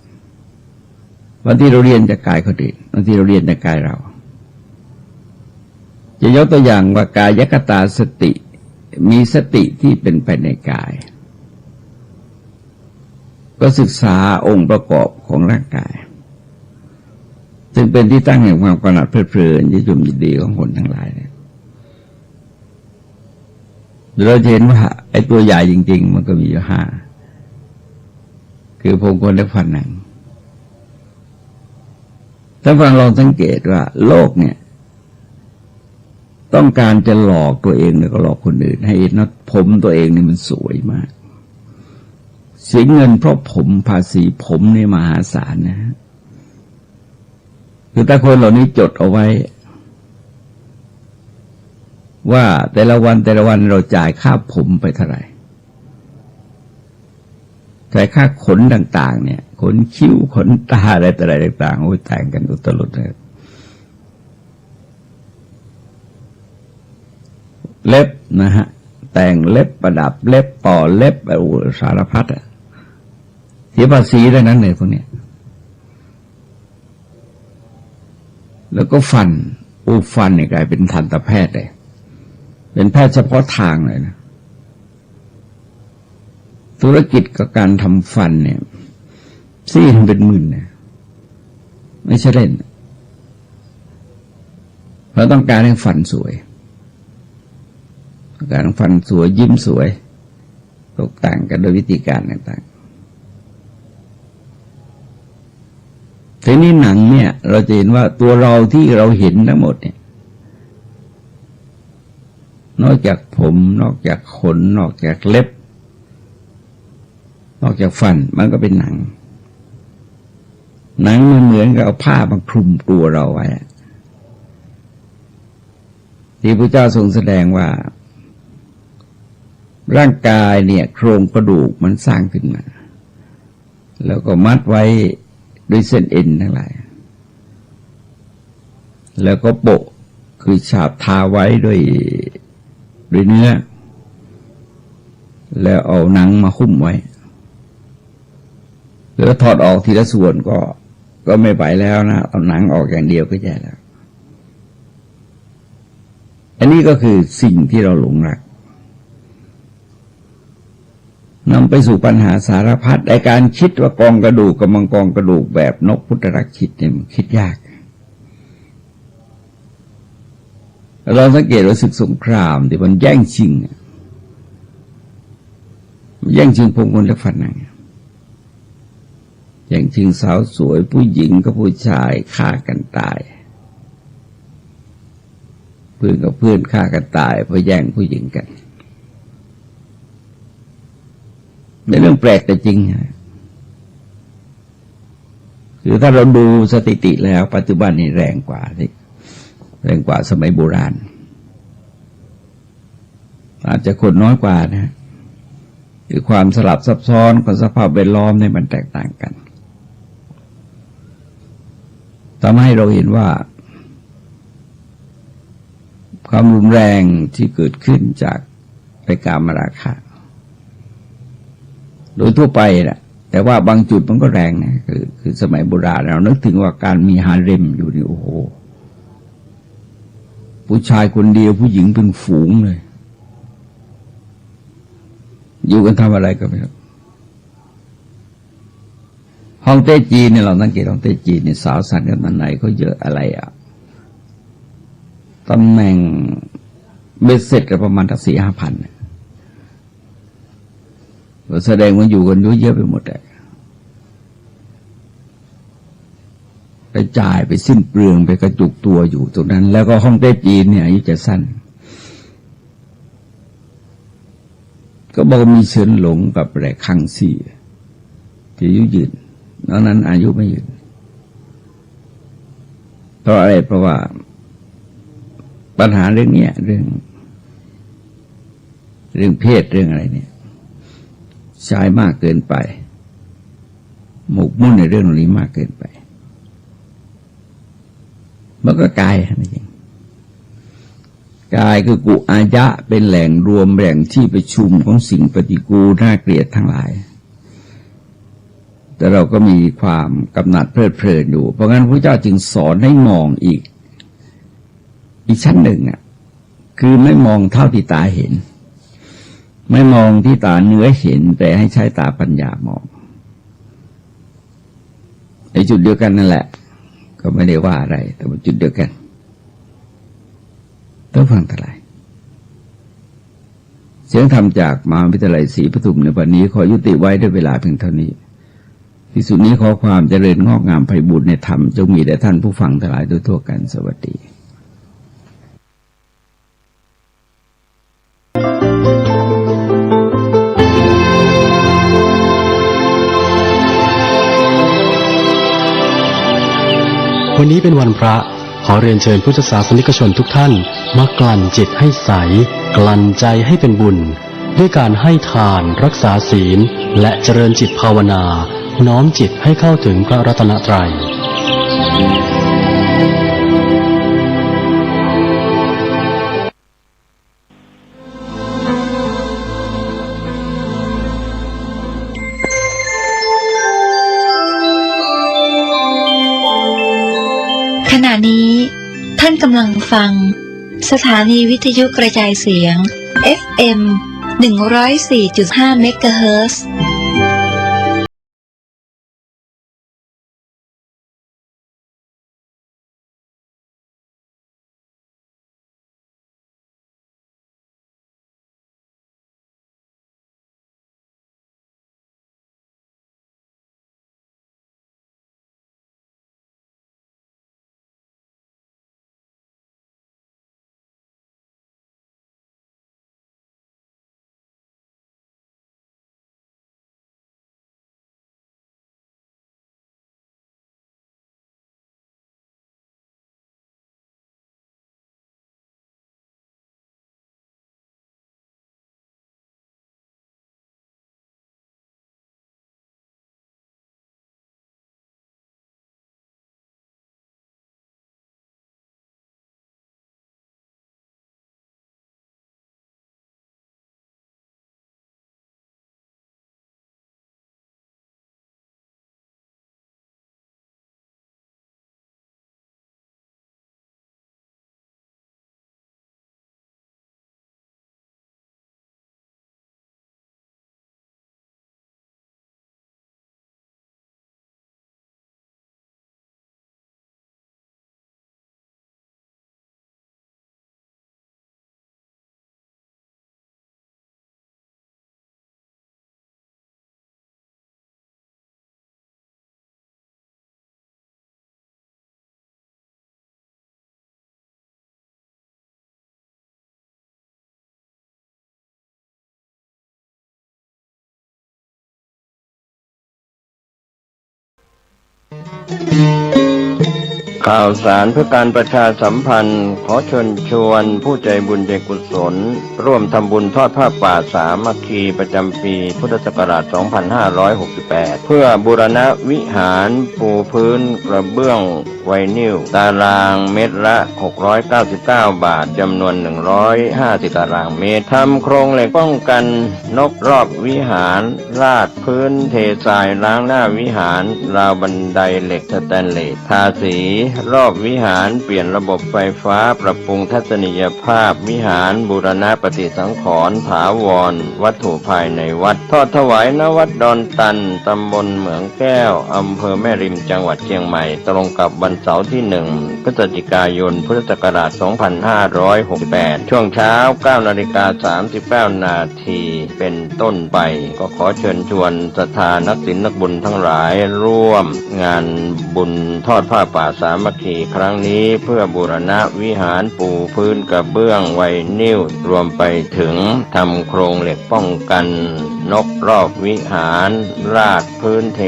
บางทีเราเรียนจากกายคนอื่นบางทีเราเรียนจากกายเราจะยกตัวอย่างว่ากายคตาสติมีสติที่เป็นไปในกายก็ศึกษาองค์ประกอบของร่างกายซึ่งเป็นที่ตั้งแห่งความกำหนัดเพลิดเพลินยินยมยินดีของคนทั้งหลายเนี่ยเราเห็นว่าไอ้ตัวใหญ่จริงๆมันก็มีอยู่ห้าคือผมขนและฟันหนังถ้าฟังลองสังเกตว่าโลกเนี่ยต้องการจะหลอกตัวเองแล้วก็หลอกคนอื่นให้เห็นว่าผมตัวเองนี่มันสวยมากเสียเงินเพราะผมภาษีผมในมหาศาลนะคือถ้าคนเหล่านี้จดเอาไว้ว่าแต่ละวันเราจ่ายค่าผมไปเท่าไหร่จ่ายค่าขนต่างๆเนี่ยขนคิ้วขนตาอะไรต่ออะไรต่างๆโอ้ยแต่งกันอุตลุดเลยเล็บนะฮะแต่งเล็บประดับเล็บต่อเล็บโอ้สารพัดอะเสียภาษีได้นั้นเลยพวกนี้แล้วก็ฟันฟันเนี่ยกลายเป็นทันตแพทย์เลยเป็นแพทย์เฉพาะทางเลยนะธุรกิจกับการทำฟันเนี่ยซี่เป็นหมื่นเนี่ยไม่ใช่เล่นเราต้องการให้ฟันสวยการฟันสวยยิ้มสวยตกแต่งกันโดยวิธีการต่างๆทีนี้หนังเนี่ยเราจะเห็นว่าตัวเราที่เราเห็นทั้งหมดเนี่ยนอกจากผมนอกจากขนนอกจากเล็บนอกจากฟันมันก็เป็นหนังมันเหมือนกับเอาผ้ามาคลุมตัวเราไว้ที่พระเจ้าทรงแสดงว่าร่างกายเนี่ยโครงกระดูกมันสร้างขึ้นมาแล้วก็มัดไว้ด้วยเส้นเอ็นทั้งหลายแล้วก็โปะคือฉาบทาไว้ด้วยเนื้อแล้วเอาหนังมาหุ้มไว้แล้วถอดออกทีละส่วนก็ไม่ไหวแล้วนะเอาหนังออกอย่างเดียวก็แย่แล้วอันนี้ก็คือสิ่งที่เราหลงรักนำไปสู่ปัญหาสารพัดในการคิดว่ากองกระดูกกับมังกรกระดูกแบบนกพุทธรักคิดเนี่ยมันคิดยากเราสังเกตว่าศึกสงครามที่มันแย่งชิงผมคนและฟันหนังแย่งชิงสาวสวยผู้หญิงกับผู้ชายฆ่ากันตายเพื่อนกับเพื่อนฆ่ากันตายเพราะแย่งผู้หญิงกันเป็นเรื่องแปลกแต่จริงคือถ้าเราดูสถิติแล้วปัจจุบันนี่แรงกว่าสมัยโบราณอาจจะคนน้อยกว่านะคือความสลับซับซ้อนของสภาพแวดล้อมเนี่ยมันแตกต่างกันทำให้เราเห็นว่าความรุนแรงที่เกิดขึ้นจากกามราคะโดยทั่วไปแหละแต่ว่าบางจุดมันก็แรงนะคือสมัยโบราณเรานึกถึงว่าการมีฮาเร็มอยู่นี่โอ้โหผู้ชายคนเดียวผู้หญิงเป็นฝูงเลยอยู่กันทำอะไรก็ไม่รู้ห้องเต้จีนเนี่ยเราสังเกตห้องเต้จีนเนี่ยสาวสันกันมาไหนเขาเยอะอะไร ตำแหน่งเบ็ดเสร็จประมาณทั้ง4-5 พันแสดงว่าอยู่กันเยอะไปหมดเลยไปจ่ายไปสิ้นเปลืองไปกระจุกตัวอยู่ตรงนั้นแล้วก็ฮ่องเต้จีนเนี่ยอายุจะสั้นก็บอกมีเฉินหลงกับแหลกคังซี่ที่อายุยืนนอกนั้นอายุไม่ยืนเพราะอะไรเพราะว่าปัญหาเรื่องนี้เรื่องเพศเรื่องอะไรเนี่ยใช้มากเกินไปหมกมุ่นในเรื่องนี้มากเกินไปมันก็กายนั่นเองกายคือกุอายะเป็นแหล่งรวมแหล่งที่ประชุมของสิ่งปฏิกูลน่าเกลียดทั้งหลายแต่เราก็มีความกำหนัดเพลิดเพลินอยู่เพราะงั้นพระเจ้าจึงสอนให้มองอีกชั้นหนึ่งคือไม่มองเท่าที่ตาเห็นไม่มองที่ตาเนื้อเห็นแต่ให้ใช้ตาปัญญามองในจุดเดียวกันนั่นแหละก็ไม่ได้ว่าอะไรแต่ว่าจุดเดียวกันต้องฟังทั้งหลายเสียงธรรมจากมหาวิทยาลัยศรีปทุมในวันนี้ขอยุติไว้ด้วยเวลาเพียงเท่านี้ที่สุดนี้ขอความเจริญงอกงามไพบูลย์ในธรรมจงมีแด่ท่านผู้ฟังทั้งหลายโดยทั่วกันสวัสดีวันนี้เป็นวันพระขอเรียนเชิญพุทธศาสนิกชนทุกท่านมากลั่นจิตให้ใสกลั่นใจให้เป็นบุญด้วยการให้ทานรักษาศีลและเจริญจิตภาวนาน้อมจิตให้เข้าถึงพระรัตนตรัยขณะนี้ท่านกำลังฟังสถานีวิทยุกระจายเสียง FM 104.5 เมกะเฮิรตซ์ข่าวสารเพื่อการประชาสัมพันธ์ขอเชิญชวนผู้ใจบุญใจกุศลร่วมทำบุญทอดผ้าป่าสามัคคีประจำปีพุทธศักราช 2568 เพื่อบูรณะวิหารปูพื้นกระเบื้องไวนิลตารางเมตรละ699 บาทจำนวน150ตารางเมตรทำโครงเหล็กป้องกันนกรอบวิหารราดพื้นเททรายล้างหน้าวิหารราวบันไดเหล็กสแตนเลสทาสี รอบวิหารเปลี่ยนระบบไฟฟ้าปรับปรุงทัศนียภาพวิหารบูรณะปฏิสังขรณ์ถาวรวัตถุภายในวัดทอดถวายณวัดดอนตันตำบลเหมืองแก้วอำเภอแม่ริมจังหวัดเชียงใหม่ตรงกับวันเสาร์ที่1พฤศจิกายนพุทธศักราช 2568 ช่วงเช้า 9:39 นาทีเป็นต้นไปก็ขอเชิญชวนศรัทธานักศีลนักบุญทั้งหลายร่วมงานบุญทอดผ้าป่าสามัคคีครั้งนี้เพื่อบูรณะวิหารปูพื้นกระเบื้องไวนิลรวมไปถึงทำโครงเหล็กป้องกันนกรอบวิหารราดพื้นเท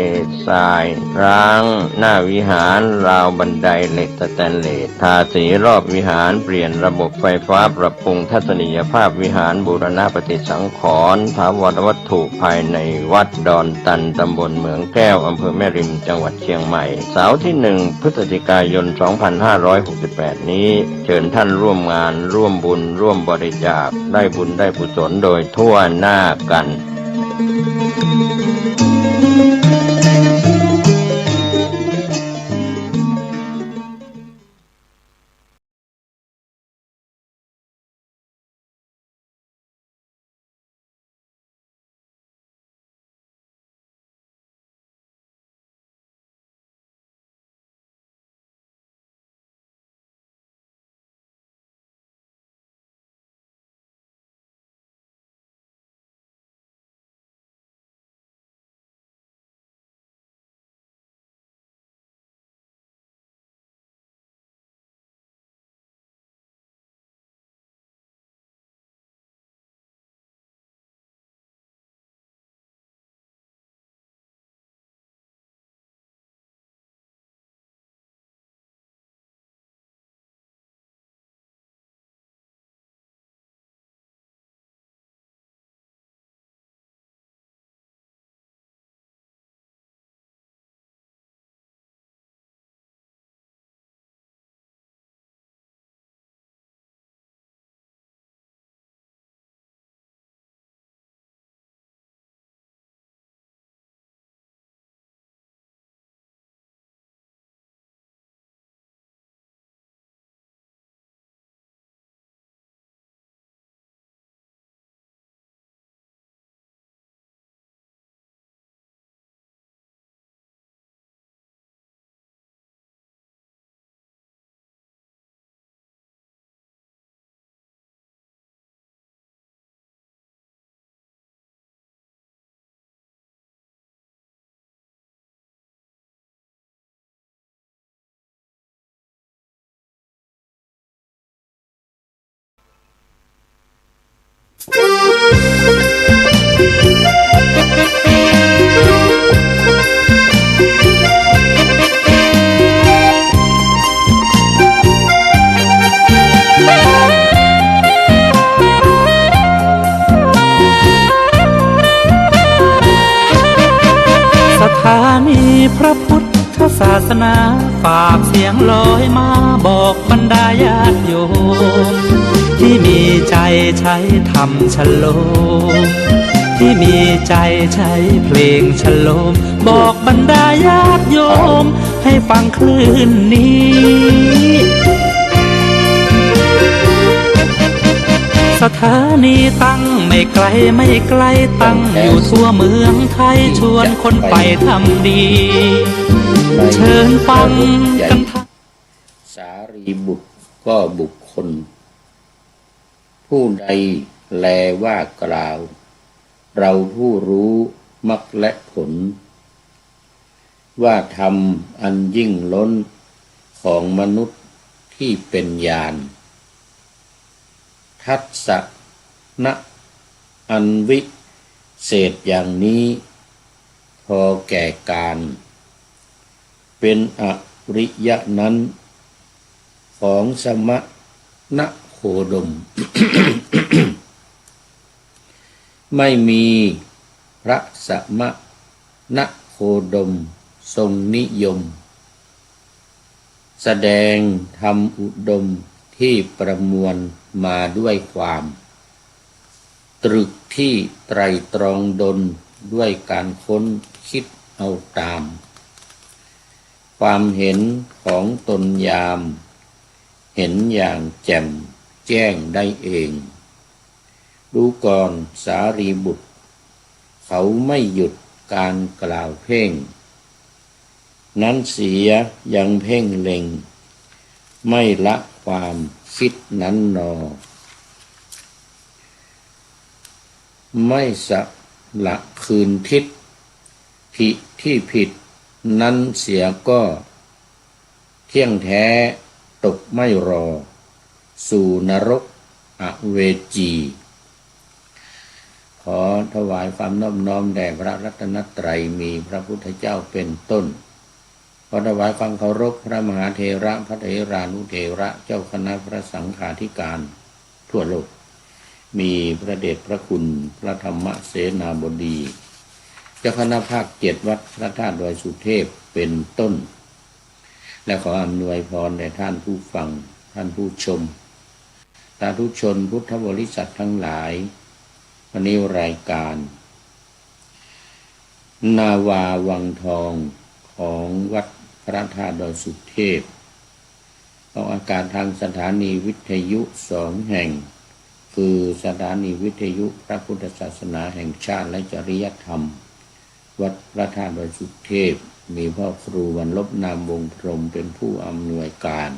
ทรายร้างหน้าวิหารราวบันไดเหล็กสแตนเลสทาสีรอบวิหารเปลี่ยนระบบไฟฟ้าปรับปรุงทัศนียภาพวิหารบูรณะปฏิสังขรณ์ถาวรวัตถุภายในวัดดอนตันตำบลเหมืองแก้วอำเภอแม่ริมจังหวัดเชียงใหม่เสาร์ที่1พฤศจิกายน 2568 นี้เชิญท่านร่วมงานร่วมบุญร่วมบริจาคได้บุญได้กุศลโดยทั่วหน้ากันสถานีพระพุทธศาสนาฝากเสียงลอยมาบอกบรรดาญาติโยมที่มีใจใช้ธรรมฉโลมที่มีใจใช้เพลงฉโลมบอกบรรดาญาติโยมให้ฟังคลื่นนี้สถานีตั้งไม่ไกลไม่ไกลตั้งอยู่ทั่วเมืองไทยชวนคนไปทำดีเชิญฟังกันทั้ง สารีบุตรก็บุคคลผู้ใดแลว่ากล่าวเราผู้รู้มรรคและผลว่าธรรมอันยิ่งล้นของมนุษย์ที่เป็นญาณทัศสะนะอันวิเศษอย่างนี้พอแก่การเป็นอริยะนั้นของสมณโคดม ไม่มีพระสมณโคดมทรงนิยมแสดงธรรมอุดมที่ประมวลมาด้วยความตรึกที่ไตรตรองดลด้วยการค้นคิดเอาตาม ความเห็นของตนยามเห็นอย่างแจ่มแจ้งได้เองดูก่อนสารีบุตรเขาไม่หยุดการกล่าวเพ่งนั้นเสียยังเพ่งเล็งไม่ละความคิดนั้นหนอไม่สละคืนทิศที่ผิดนั้นเสียก็เที่ยงแท้ตกไม่รอสู่นรกอเวจีขอถวายความนอบน้อมแด่พระรัตนตรัยมีพระพุทธเจ้าเป็นต้นขอถวายความเคารพพระมหาเถระพระเถรานุเถระเจ้าคณะพระสังฆาธิการทั่วโลกมีพระเดชพระคุณพระธรรมเสนาบดีเจ้าคณะภาค7วัดพระธาตุดอยสุเทพเป็นต้นและขออำนวยพรแด่ท่านผู้ฟังท่านผู้ชมสาธุชนพุทธบริษัททั้งหลายวันนี้รายการนาวาวังทองของวัดพระธาตุดอยสุเทพออกอากาศทางสถานีวิทยุ2 แห่งคือสถานีวิทยุพระพุทธศาสนาแห่งชาติและจริยธรรมวัดพระธาตุดอยสุเทพมีพ่อครูวรรลบนามวงพรหมเป็นผู้อำนวยการ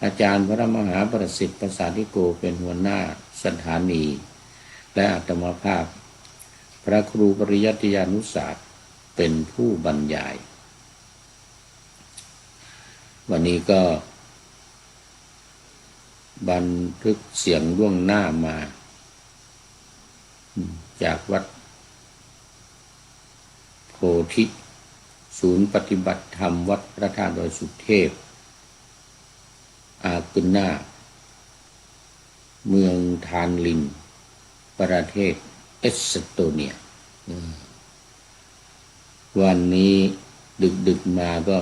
อาจารย์พระมหาประสิทธิ์ประสาธิโกเป็นหัวหน้าสถานีและอาตมาภาพพระครูปริยัติยานุศาสตร์เป็นผู้บรรยายวันนี้ก็บันทึกเสียงล่วงหน้ามาจากวัดโพธิศูนย์ปฏิบัติธรรมวัดพระธาตุดอยสุเทพอากุน่าเมืองทานลินประเทศเอสโตเนียวันนี้ดึกมาก็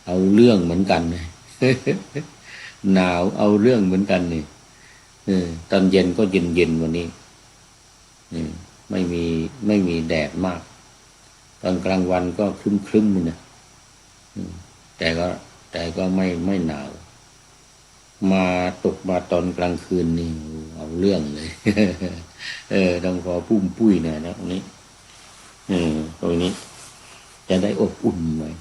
เอาเรื่องเหมือนกันนะหนาวเอาเรื่องเหมือนกันนี่ตอนเย็นก็เย็นวันนี้ไม่มีแดดมากตอนกลางวันก็ครึ้มๆนะแต่ก็ไม่หนาวมาตกมาตอนกลางคืนนี่เอาเรื่องเลยต้องขอพุ่มปุ้ยหน่อยนะตรงนี้ตรงนี้จะได้อบอุ่นหน่อย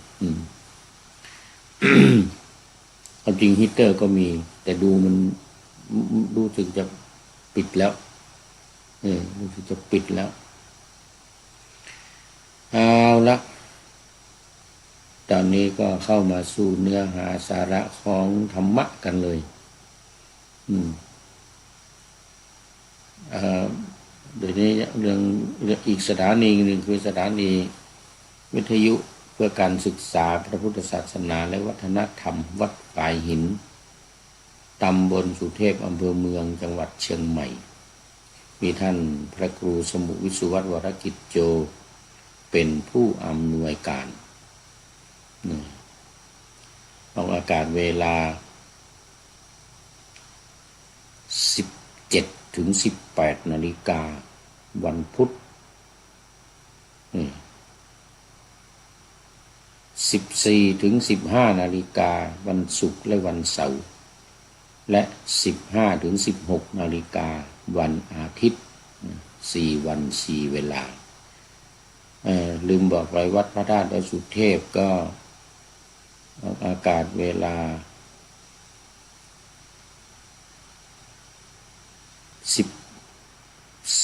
เอาจริงฮีตเตอร์ก็มีแต่ดูมันรู้สึกจะปิดแล้วรู้สึกจะปิดแล้วเอาละตอนนี้ก็เข้ามาสู่เนื้อหาสาระของธรรมะกันเลยเดี๋ยวนี้เรื่องอีกสถานีหนึ่งคือสถานีวิทยุเพื่อการศึกษาพระพุทธศาสนาและวัฒนธรรมวัดปลายหินตำบลสุเทพอำเภอเมืองจังหวัดเชียงใหม่มีท่านพระครูสมุวิสุวัฒน์วรกิจโจเป็นผู้อำนวยการออกอากาศเวลา 17 ถึง 18 นาฬิกาวันพุธ14 ถึง 15 นาฬิกาวันศุกร์และวันเสาร์และ15 ถึง 16 นาฬิกาวันอาทิตย์4 วัน 4 เวลาลืมบอกไปวัดพระธาตุดอยสุเทพก็ออกอากาศเวลา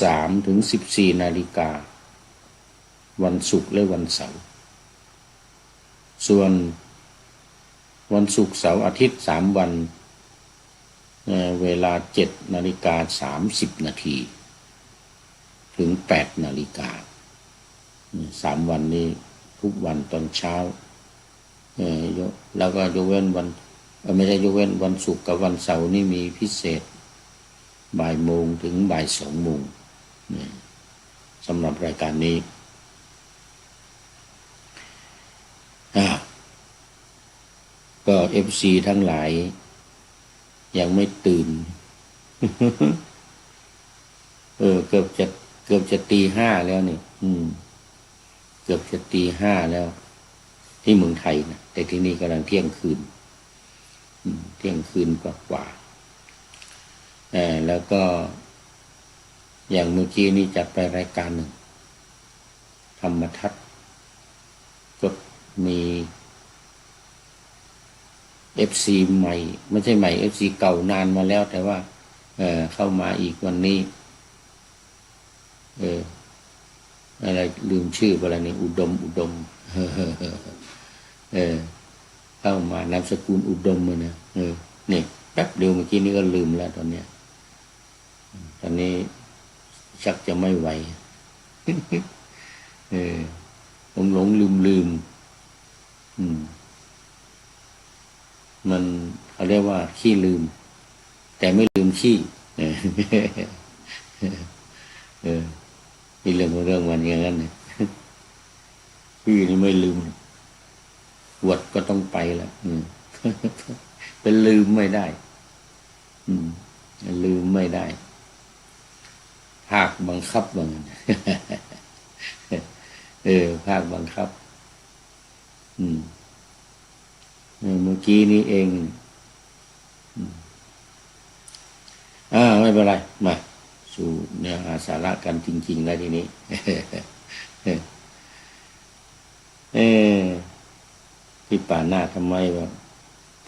13 ถึง 14 นาฬิกาวันศุกร์และวันเสาร์ส่วนวันศุกร์เสาร์อาทิตย์3 วันเวลา 7 นาฬิกา 30 นาทีถึง 8 นาฬิกา3 วันนี้ทุกวันตอนเช้าแล้วก็ยกเว้นวันไม่ใช่ยกเว้นวันศุกร์กับวันเสาร์นี่มีพิเศษบ่ายโมงถึงบ่าย2 โมงสำหรับรายการนี้ก็ FC ทั้งหลายยังไม่ตื่น เกือบจะตี 5แล้วนี่เกือบจะตี 5แล้ว ที่เมืองไทยนะแต่ที่นี่กำลังเที่ยงคืนเที่ยงคืนกว่าแล้วก็อย่างเมื่อกี้นี้จัดไปรายการหนึ่งธรรมทัศน์ก็มีFC ใหม่ไม่ใช่ใหม่ FC เก่านานมาแล้วแต่ว่าเข้ามาอีกวันนี้อะไรลืมชื่ออะไรนี่อุดมเข้ามานามสกุลอุดมเลยนะนี่แป๊บเดียวเมื่อกี้นี้ก็ลืมแล้วตอนนี้ชักจะไม่ไหวหลงลืมมันเขาเรียกว่าขี้ลืมแต่ไม่ลืมขี้มีเรื่องมันอย่างนั้นเนี่ยขี้นี่ไม่ลืมปวดก็ต้องไปแล้วเป็นลืมไม่ได้ลืมไม่ได้ภาคบังคับมันภาคบังคับเมื่อกี้นี้เองไม่เป็นไรมาสู่เนื้อหาสาระกันจริงๆแล้วทีนี้ที่ป่าหน้าทำไมว่า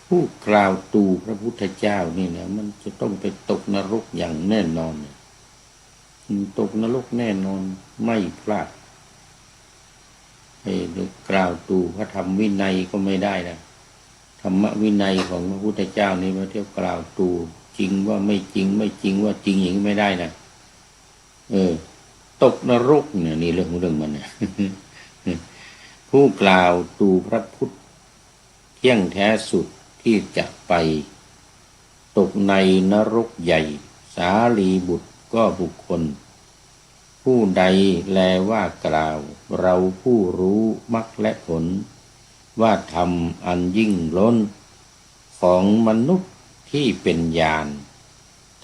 ผู้กล่าวตูพระพุทธเจ้านี่นะมันจะต้องไปตกนรกอย่างแน่นอนตกนรกแน่นอนไม่พลาดกล่าวตูพระธรรมวินัยก็ไม่ได้นะธรรมวินัยของพระพุทธเจ้านี่มาเที่ยวกล่าวตูจริงว่าไม่จริงไม่จริงว่าจริงอย่างนี้ไม่ได้นะตกนรกเนี่ยนี่เรื่องมันเนี่ย ผู้กล่าวตูพระพุทธเที่ยงแท้สุดที่จะไปตกในนรกใหญ่สารีบุตรก็บุคคลผู้ใดแลว่ากล่าวเราผู้รู้มรรคและผลว่าธรรมอันยิ่งล้นของมนุษย์ที่เป็นญาณ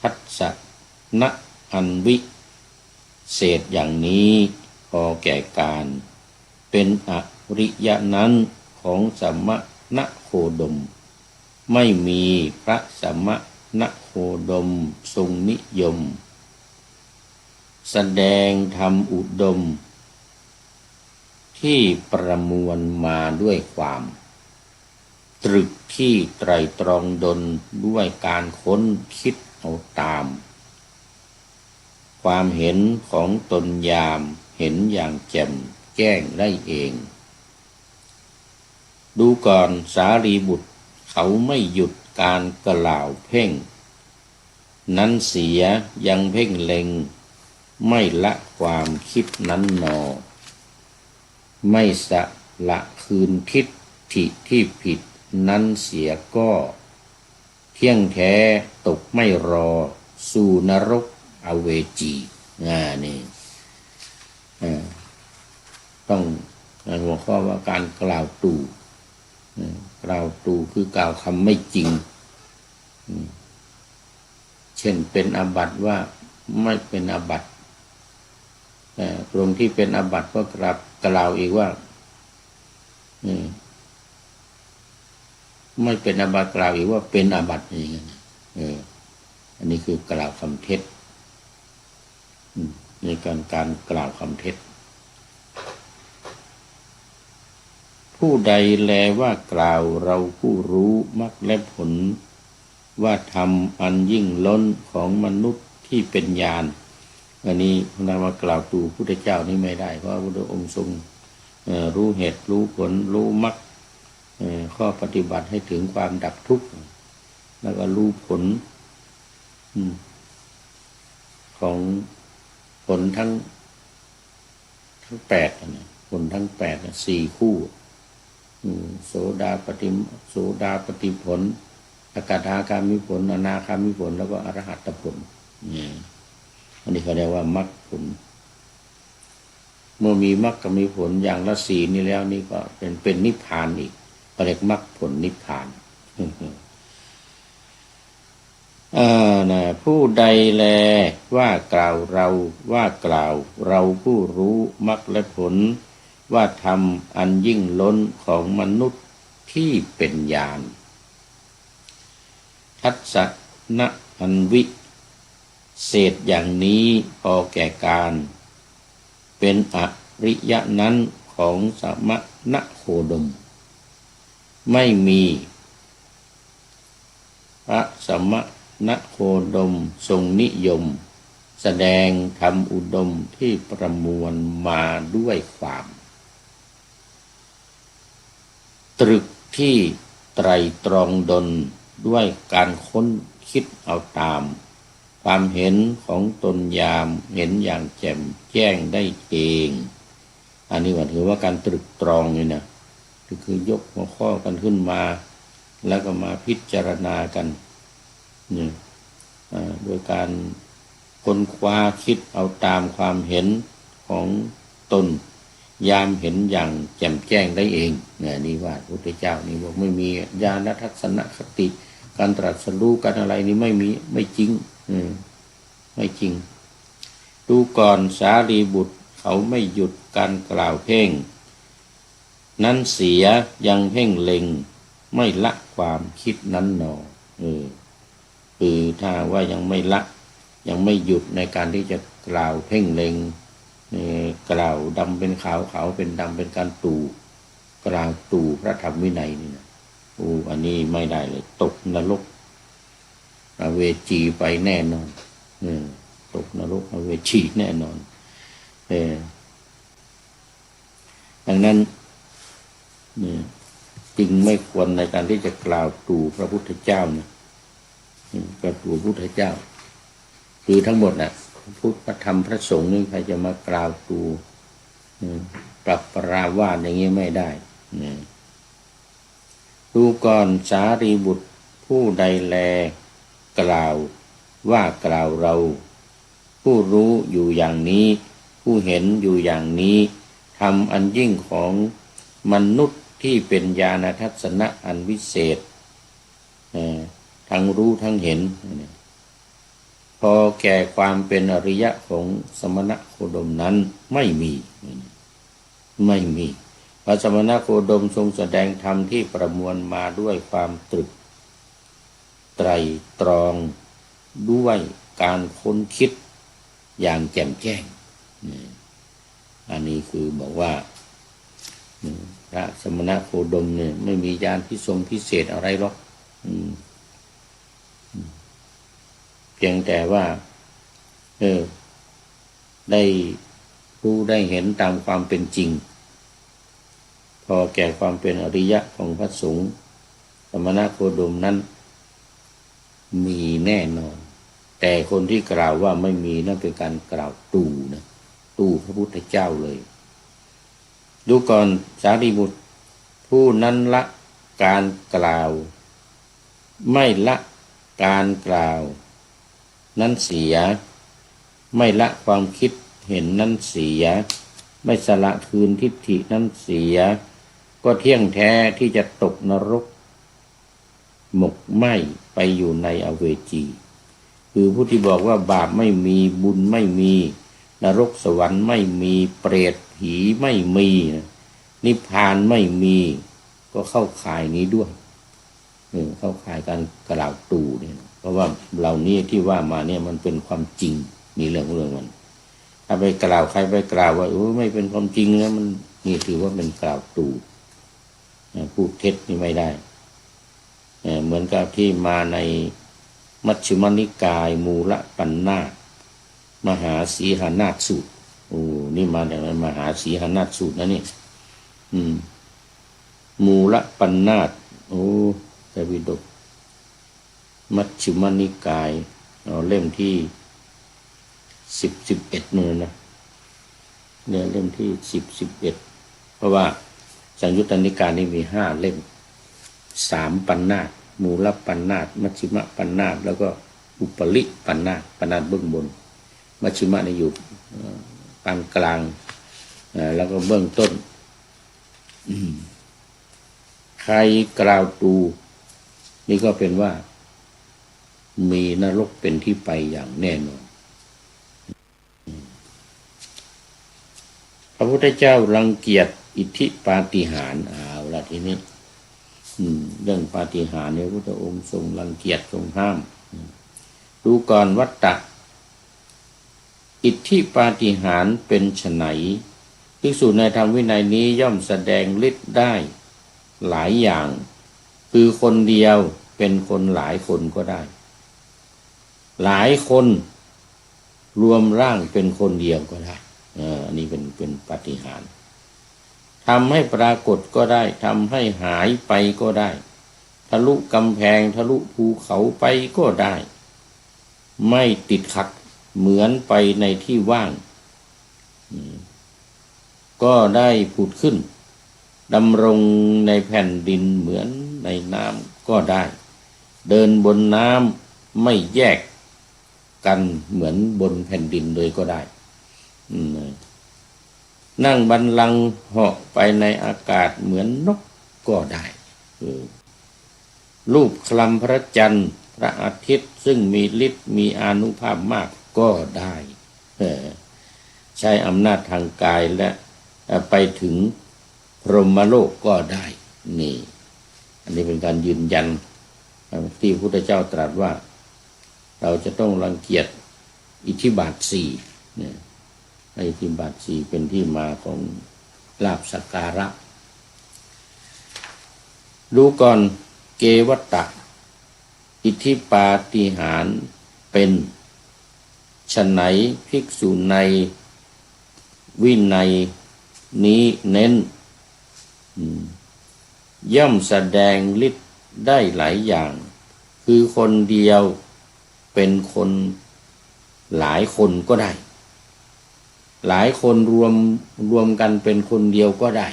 ทัศนะอันวิเศษอย่างนี้พอแก่การเป็นอริยะนั้นของสัมมณโคดมไม่มีพระสัมมณโคดมทรงนิยมแสดงธรรมอุดมที่ประมวลมาด้วยความตรึกที่ไตรตรองดลด้วยการค้นคิดเอาตามความเห็นของตนยามเห็นอย่างแจ่มแจ้งได้เองดูก่อนสารีบุตรเขาไม่หยุดการกล่าวเพ่งนั้นเสียยังเพ่งเล็งไม่ละความคิดนั้นหนอไม่สละคืนทิฏฐิที่ผิดนั้นเสียก็เที่ยงแท้ตกไม่รอสู่นรกอเวจีนี่ต้องหัวข้อว่าการกล่าวตู่กล่าวตู่คือกล่าวคำไม่จริงเช่นเป็นอาบัติว่าไม่เป็นอาบัติตรงที่เป็นอาบัติก็กล่าวอีกว่าไม่เป็นอาบัติกล่าวอีกว่าเป็นอาบัติอย่างนี้อันนี้คือกล่าวคำเท็จในการกล่าวคำเท็จผู้ใดแลว่ากล่าวเราผู้รู้มรรคและผลว่าธรรมอันยิ่งล้นของมนุษย์ที่เป็นญาณอันนี้นำมากล่าวตู่พุทธเจ้านี่ไม่ได้เพราะพระพุทธองค์ทรงรู้เหตุรู้ผลรู้มรรคข้อปฏิบัติให้ถึงความดับทุกข์แล้วก็รู้ผลของผลทั้ง8นะผลทั้ง8นะ4คู่โสดาปฏิผลอากาถาคามิผลอนาคามิผลแล้วก็อรหัตผลอันนี้เขาเรียกว่ามรรคผลเมื่อมีมรรคกับมีผลอย่างละ4นี่แล้วนี่ก็เป็นนิพพานอีกเรียกมรรคผลนิพพานผู้ใดแลว่ากล่าวเราว่ากล่าวเราผู้รู้มรรคและผล ว่าธรรมอันยิ่งล้นของมนุษย์ที่เป็นญาณทัศนะอันวิเศษอย่างนี้พอแก่การเป็นอริยะนั้นของสมณโคดมไม่มีพระสมณโคดมทรงนิยมแสดงธรรมอุดมที่ประมวลมาด้วยความตรึกที่ไตรตรองดลด้วยการค้นคิดเอาตามความเห็นของตนยามเห็นอย่างแจ่มแจ้งได้เองอันนี้ว่าถือว่าการตรึกตรองนี่นะคือยกหัวข้อกันขึ้นมาแล้วก็มาพิจารณากันนี่โดยการค้นคว้าคิดเอาตามความเห็นของตนยามเห็นอย่างแจ่มแจ้งได้เองเนี่ยนี่ว่าพระพุทธเจ้านี่บอกไม่มีญาณทัศนคติการตรัสรู้การอะไรนี่ไม่มีไม่จริงไม่จริงดูก่อนสารีบุตรเขาไม่หยุดการกล่าวเพ่งนั้นเสียยังเพ่งเล็งไม่ละความคิดนั้นหนอคือถ้าว่ายังไม่ละยังไม่หยุดในการที่จะกล่าวเพ่งเล็งกล่าวดำเป็นขาวขาวเป็นดำเป็นการกล่าวพระธรรมวินัยนี่นะอันนี้ไม่ได้เลยตกนรกอเวจีไปแน่นอนตกนรกอเวจีแน่นอนดังนั้นจึงไม่ควรในการที่จะกล่าวตู่พระพุทธเจ้านะกล่าวตู่พระพุทธเจ้าคือทั้งหมดน่ะพุทธธรรมพระสงฆ์นี่ใครจะมากล่าวตู่ปรับปราวาสอย่างนี้ไม่ได้ดูก่อนสารีบุตรผู้ใดแลกล่าวว่ากล่าวเราผู้รู้อยู่อย่างนี้ผู้เห็นอยู่อย่างนี้ธรรมอันยิ่งของมนุษย์ที่เป็นญาณทัศนะอันวิเศษทั้งรู้ทั้งเห็นพอแก่ความเป็นอริยะของสมณโคดมนั้นไม่มีพระสมณโคดมทรงแสดงธรรมที่ประมวลมาด้วยความตรึกไตรตรองด้วยการค้นคิดอย่างแจ่มแจ้งอันนี้คือบอกว่าพระสมณโคดมเนี่ยไม่มีญาณพิเศษอะไรหรอกเพียงแต่ว่าได้รู้ได้เห็นตามความเป็นจริงพอแก่ความเป็นอริยะของพระสงฆ์สมณโคดมนั้นมีแน่นอนแต่คนที่กล่าวว่าไม่มีนั่นเป็นการกล่าวตู่พระพุทธเจ้าเลยดูก่อนสารีบุตรผู้นั้นละการกล่าวไม่ละการกล่าวนั้นเสียไม่ละความคิดเห็นนั้นเสียไม่สละคืนทิฏฐินั้นเสียก็เที่ยงแท้ที่จะตกนรกหมกไหม้ไปอยู่ในอเวจีคือผู้ที่บอกว่าบาปไม่มีบุญไม่มีนรกสวรรค์ไม่มีเปรตผีไม่มีนิพพานไม่มีก็เข้าข่ายนี้ด้วยเข้าข่ายการกล่าวตู่เนี่ยเพราะว่าเหล่านี้ที่ว่ามาเนี่ยมันเป็นความจริงมีเรื่องมันถ้าไปกล่าวใครไปกล่าวว่าไม่เป็นความจริงนะมันนี่ถือว่าเป็นกล่าวตู่พูดเท็จนี่ไม่ได้เหมือนกับที่มาในมัชฌิมนิกายมูลปัญนาตมหาสีหนาฏสูตรนี่มาจากมหาสีหนาฏสูตรนะนี่มูลปัญนาตพระวิฎกมัชฌิมนิกายเล่มที่11นู่นนะเนี่ยเล่มที่11เพราะว่าสังยุตตนิกายนี่มี5เล่ม3ปัญนาตมูลปัญนาตมัชฌิมปัญนาตแล้วก็อุปลิปัญนาตเบื้องบนมัชฌิมนี่อยู่ปานกลางแล้วก็เบื้องต้นใครกล่าวตู่นี่ก็เป็นว่ามีนรกเป็นที่ไปอย่างแน่นอนพระพุทธเจ้ารังเกียจ อิทธิปาฏิหาริย์เอาละทีนี้เรื่องปาฏิหาริย์เนี่ยพระพุทธองค์ทรงรังเกียจทรงห้ามดูก่อนวัตตะอิทธิปาฏิหาริย์เป็นไฉนภิกษุในธรรมวินัยนี้ย่อมแสดงฤทธิ์ได้หลายอย่างคือคนเดียวเป็นคนหลายคนก็ได้หลายคนรวมร่างเป็นคนเดียวก็ได้อันนี้เป็นปาฏิหาริย์ทำให้ปรากฏก็ได้ทำให้หายไปก็ได้ทะลุกำแพงทะลุภูเขาไปก็ได้ไม่ติดขัดเหมือนไปในที่ว่างก็ได้ผุดขึ้นดำรงในแผ่นดินเหมือนในน้ำก็ได้เดินบนน้ำไม่แยกกันเหมือนบนแผ่นดินเลยก็ได้นั่งบัลลังก์เหาะไปในอากาศเหมือนนกก็ได้รูปคลำพระจันทร์พระอาทิตย์ซึ่งมีฤทธิ์มีอานุภาพมากก็ได้ใช้อำนาจทางกายและไปถึงพรหมโลกก็ได้นี่อันนี้เป็นการยืนยันที่พระพุทธเจ้าตรัสว่าเราจะต้องรังเกียจอิทธิบาทสี่เนี่ยอิทธิบาทสี่เป็นที่มาของลาภสักการะดูก่อนเกวัตตะอิทธิปาฏิหาริย์เป็นไฉนภิกษุในวินัยนี้เน้นย่อมแสดงฤทธิ์ได้หลายอย่างคือคนเดียวเป็นคนหลายคนก็ได้หลายคนรวมกันเป็นคนเดียวก็ได้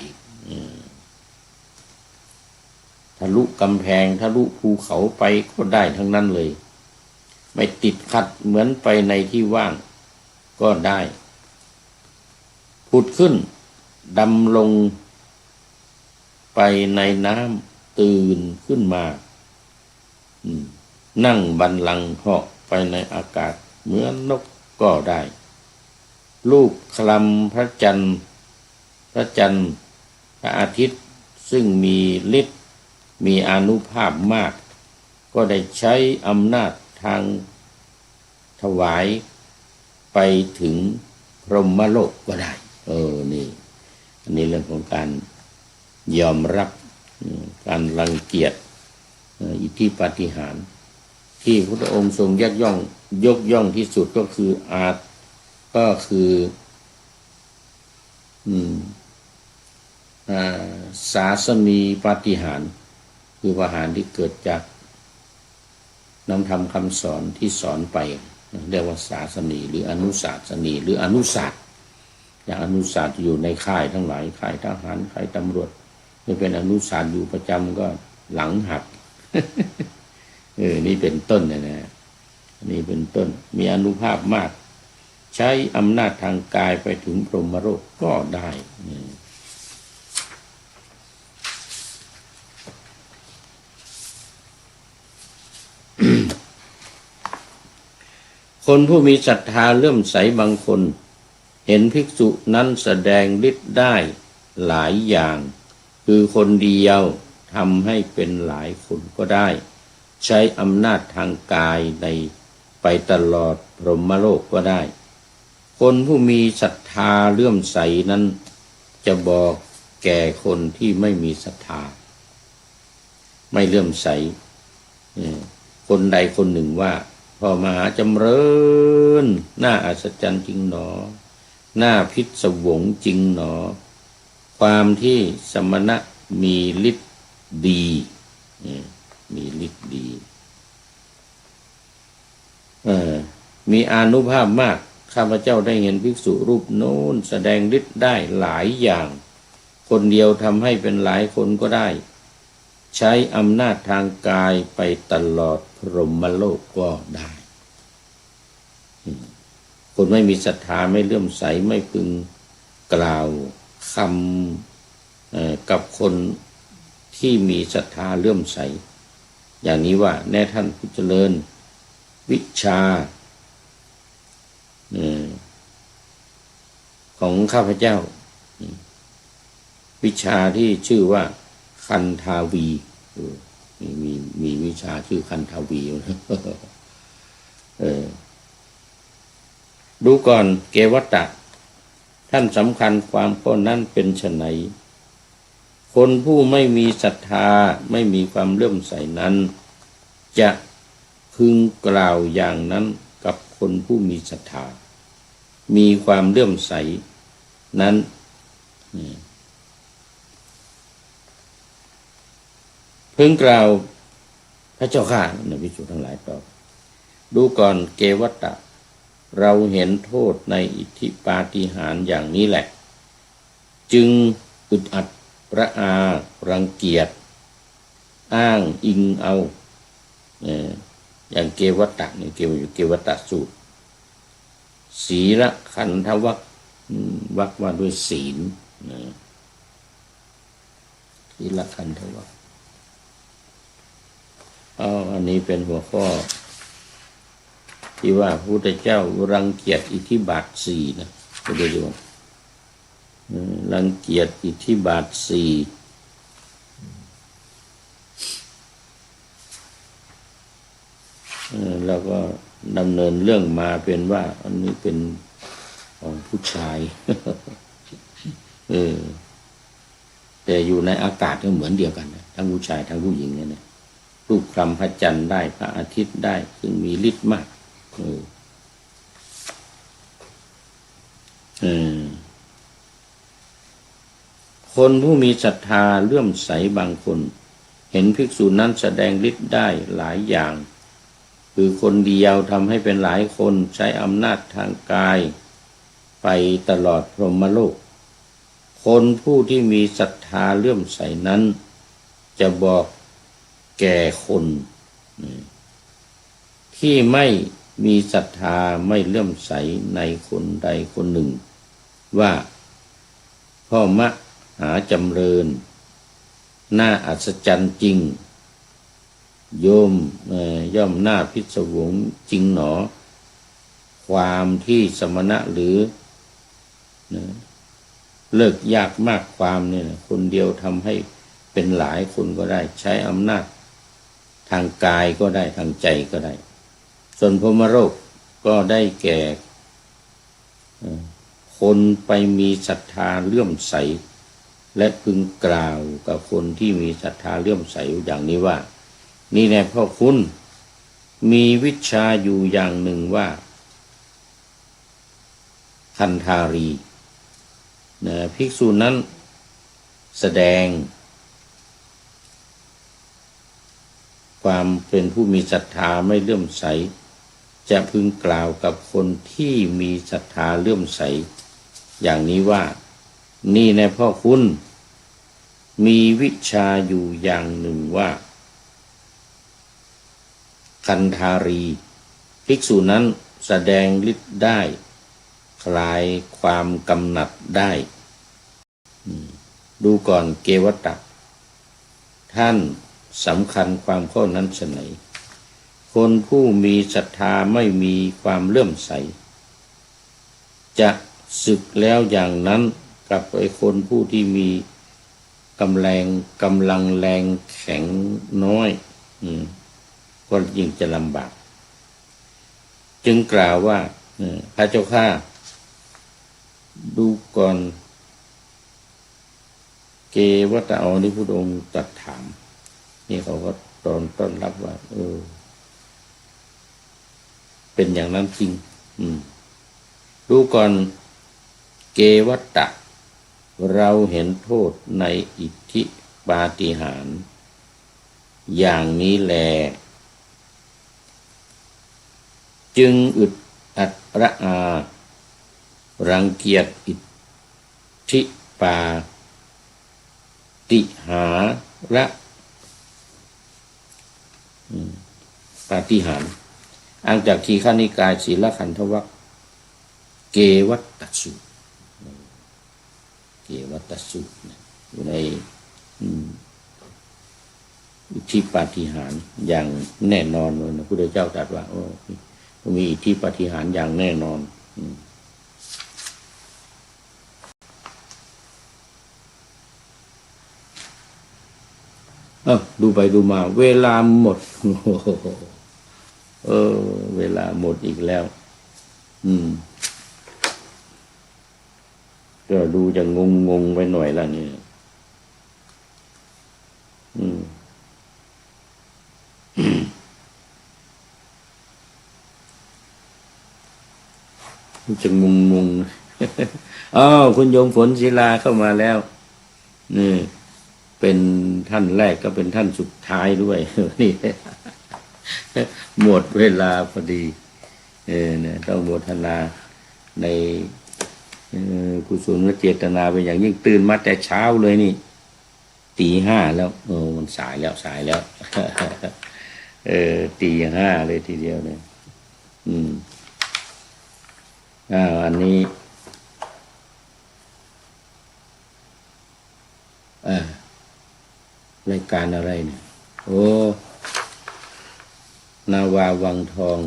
ทะลุกำแพงทะลุภูเขาไปก็ได้ทั้งนั้นเลยไม่ติดขัดเหมือนไปในที่ว่างก็ได้ผุดขึ้นดำลงไปในน้ำตื่นขึ้นมานั่งบัลลังก์เหาะไปในอากาศเหมือนนกก็ได้รูปคลำพระจันทร์พระอาทิตย์ซึ่งมีฤทธิ์มีอานุภาพมากก็ได้ใช้อำนาจทางถวายไปถึงพรหมโลกก็ได้นี่อันนี้เรื่องของการยอมรับการรังเกียจอิทธิปาฏิหาริย์ที่พระองค์ทรงยกย่องที่สุดก็คือศาสนีปาฏิหาริย์คือปาฏิหาริย์ที่เกิดจากนำธรรมคำสอนที่สอนไปเรียกว่าศาสนีหรืออนุศาสนีหรืออนุศาสตร์อย่างอนุศาสตร์อยู่ในค่ายทั้งหลายค่ายทหารค่ายตำรวจไม่เป็นอนุศาสตร์อยู่ประจำก็หลังหัก นี่เป็นต้นนะนี่เป็นต้นมีอานุภาพมากใช้อำนาจทางกายไปถึงพรหมโลกก็ได้คนผู้มีศรัทธาเลื่อมใสบางคนเห็นภิกษุนั้นแสดงฤทธิ์ได้หลายอย่างคือคนเดียวทำให้เป็นหลายคนก็ได้ใช้อำนาจทางกายในไปตลอดพรหมโลกก็ได้คนผู้มีศรัทธาเลื่อมใสนั้นจะบอกแก่คนที่ไม่มีศรัทธาไม่เลื่อมใสคนใดคนหนึ่งว่าพ่อมหาจำเริญน่าอัศจรรย์จริงหนอน่าพิศวงจริงหนอความที่สมณะมีฤทธิ์ดีมีฤทธิ์ดีมีอานุภาพมากข้าพเจ้าได้เห็นภิกษุรูปโน้นแสดงฤทธิ์ได้หลายอย่างคนเดียวทำให้เป็นหลายคนก็ได้ใช้อำนาจทางกายไปตลอดพรหมโลกก็ได้คนไม่มีศรัทธาไม่เลื่อมใสไม่พึงกล่าวคำกับคนที่มีศรัทธาเลื่อมใสอย่างนี้ว่าแน่ท่านผู้เจริญวิชาของข้าพเจ้า วิชาที่ชื่อว่าคันธาวีมีวิชาชื่อคันธาวีนะดูก่อนเกวัตตะท่านสำคัญความข้อนั้นเป็นไฉนคนผู้ไม่มีศรัทธาไม่มีความเลื่อมใสนั้นจะพึงกล่าวอย่างนั้นกับคนผู้มีศรัทธามีความเลื่อมใสนั้นพึงกล่าวพระเจ้าข้าในภิกษุทั้งหลายตอบดูก่อนเกวัตตะเราเห็นโทษในอิทธิปาฏิหาริย์อย่างนี้แหละจึงอึดอัดระอารังเกียจอ้างอิงเอาอย่างเกวัตตะเนี่ยเกวัตตะสูตรศีลขันธวรรควรรคว่าด้วยศีลศีลขันธวรรคอันนี้เป็นหัวข้อที่ว่าพระพุทธเจ้ารังเกียจอิทธิบาทสี่นะก็ได้ดูรังเกียจอิทธิบาทสี่แล้วก็ดำเนินเรื่องมาเป็นว่าอันนี้เป็นของผู้ชาย แต่อยู่ในอากาศก็เหมือนเดียวกันนะทั้งผู้ชายทั้งผู้หญิงเนี่ยรูปคลำพระจันทร์ได้พระอาทิตย์ได้ซึ่งมีฤทธิ์มากคนผู้มีศรัทธาเลื่อมใสบางคนเห็นภิกษุนั้นแสดงฤทธิ์ได้หลายอย่างคือคนเดียวทำให้เป็นหลายคนใช้อำนาจทางกายไปตลอดพรหมโลกคนผู้ที่มีศรัทธาเลื่อมใสนั้นจะบอกแก่คนที่ไม่มีศรัทธาไม่เลื่อมใสในคนใดคนหนึ่งว่าพ่อมหาจำเริญน่าอัศจรรย์จริงโยมย่อมน่าพิศวงจริงหนอความที่สมณะหรือเลิกยากมากความเนี่ยคนเดียวทำให้เป็นหลายคนก็ได้ใช้อำนาจทางกายก็ได้ทางใจก็ได้ส่วนพรหมโลกก็ได้แก่คนไปมีศรัทธาเลื่อมใสและพึงกล่าวกับคนที่มีศรัทธาเลื่อมใสอย่างนี้ว่านี่แน่พ่อคุณมีวิชาอยู่อย่างหนึ่งว่าคันธารีภิกษุนั้นแสดงความเป็นผู้มีศรัทธาไม่เลื่อมใสจะพึงกล่าวกับคนที่มีศรัทธาเลื่อมใสอย่างนี้ว่านี่แน่พ่อคุณมีวิชาอยู่อย่างหนึ่งว่าคันธารีภิกษุนั้นแสดงฤทธิ์ได้คลายความกำหนัดได้ดูก่อนเกวัตตะท่านสำคัญความข้อนั้นไฉนคนผู้มีศรัทธาไม่มีความเลื่อมใสจะสึกแล้วอย่างนั้นกับไอ้คนผู้ที่มีกำลังแรงแข็งน้อยก็ยิ่งจะลำบากจึงกล่าวว่าพระเจ้าข้าดูก่อนเกวัตตะนี่พุทธองค์ตรัสถามนี่เขาก็ต้อนรับว่าเป็นอย่างนั้นจริงดูก่อนเกวัตตะเราเห็นโทษในอิทธิปาฏิหาริย์อย่างนี้แลจึงอึดอัดระอารังเกียจอิทธิปาฏิหาริย์ปาฏิหาริย์อ้างจากทีฆนิกายศีลขันธวรรคเกวัตตสูตรเกวัตตสูตรอยู่ในอิทธิปาฏิหาริย์อย่างแน่นอนเลยนะพระพุทธเจ้าตรัสว่ามีอิทธิปาฏิหาริย์อย่างแน่นอน ดูไปดูมา เวลาหมด เวลาหมดอีกแล้ว ก็ดูจะงงไปหน่อยละนี่จะงงคุณโยมฝนศิลาเข้ามาแล้วนี่เป็นท่านแรกก็เป็นท่านสุดท้ายด้วยนี่ หมดเวลาพอดีเนี่ยต้องโมทนาในกุศลเจตนาเป็นอย่างยิ่งตื่นมาแต่เช้าเลยนี่ ตี 5แล้วมันสายแล้ว ตี 5เลยทีเดียวเนี่ยอันนี้รายการอะไรเนี่ยนาวาวังทอง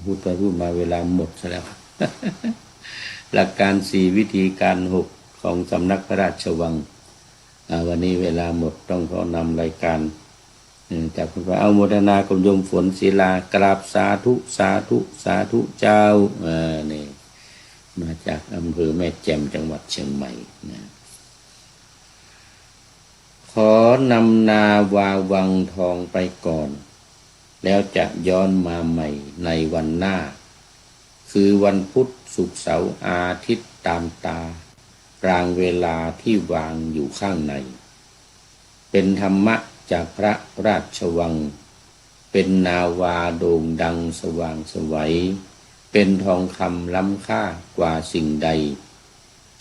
พูดไปพูดมาเวลาหมดซะแล้ว หลักการ4วิธีการ6ของสำนักพระราชวังวันนี้เวลาหมดต้องขอนำรายการจากคุณพระเอาโมทนากับโยมฝนศิลากราบสาธุสาธุสาธุเจ้านี่มาจากอำเภอแม่แจ่มจังหวัดเชียงใหม่นะขอนำนาวาวังทองไปก่อนแล้วจะย้อนมาใหม่ในวันหน้าคือวันพุธศุกร์เสาร์อาทิตย์ตามตารางเวลาที่วางอยู่ข้างในเป็นธรรมะจากพระราชวังเป็นนาวาโด่งดังสว่างไสวเป็นทองคำล้ำค่ากว่าสิ่งใด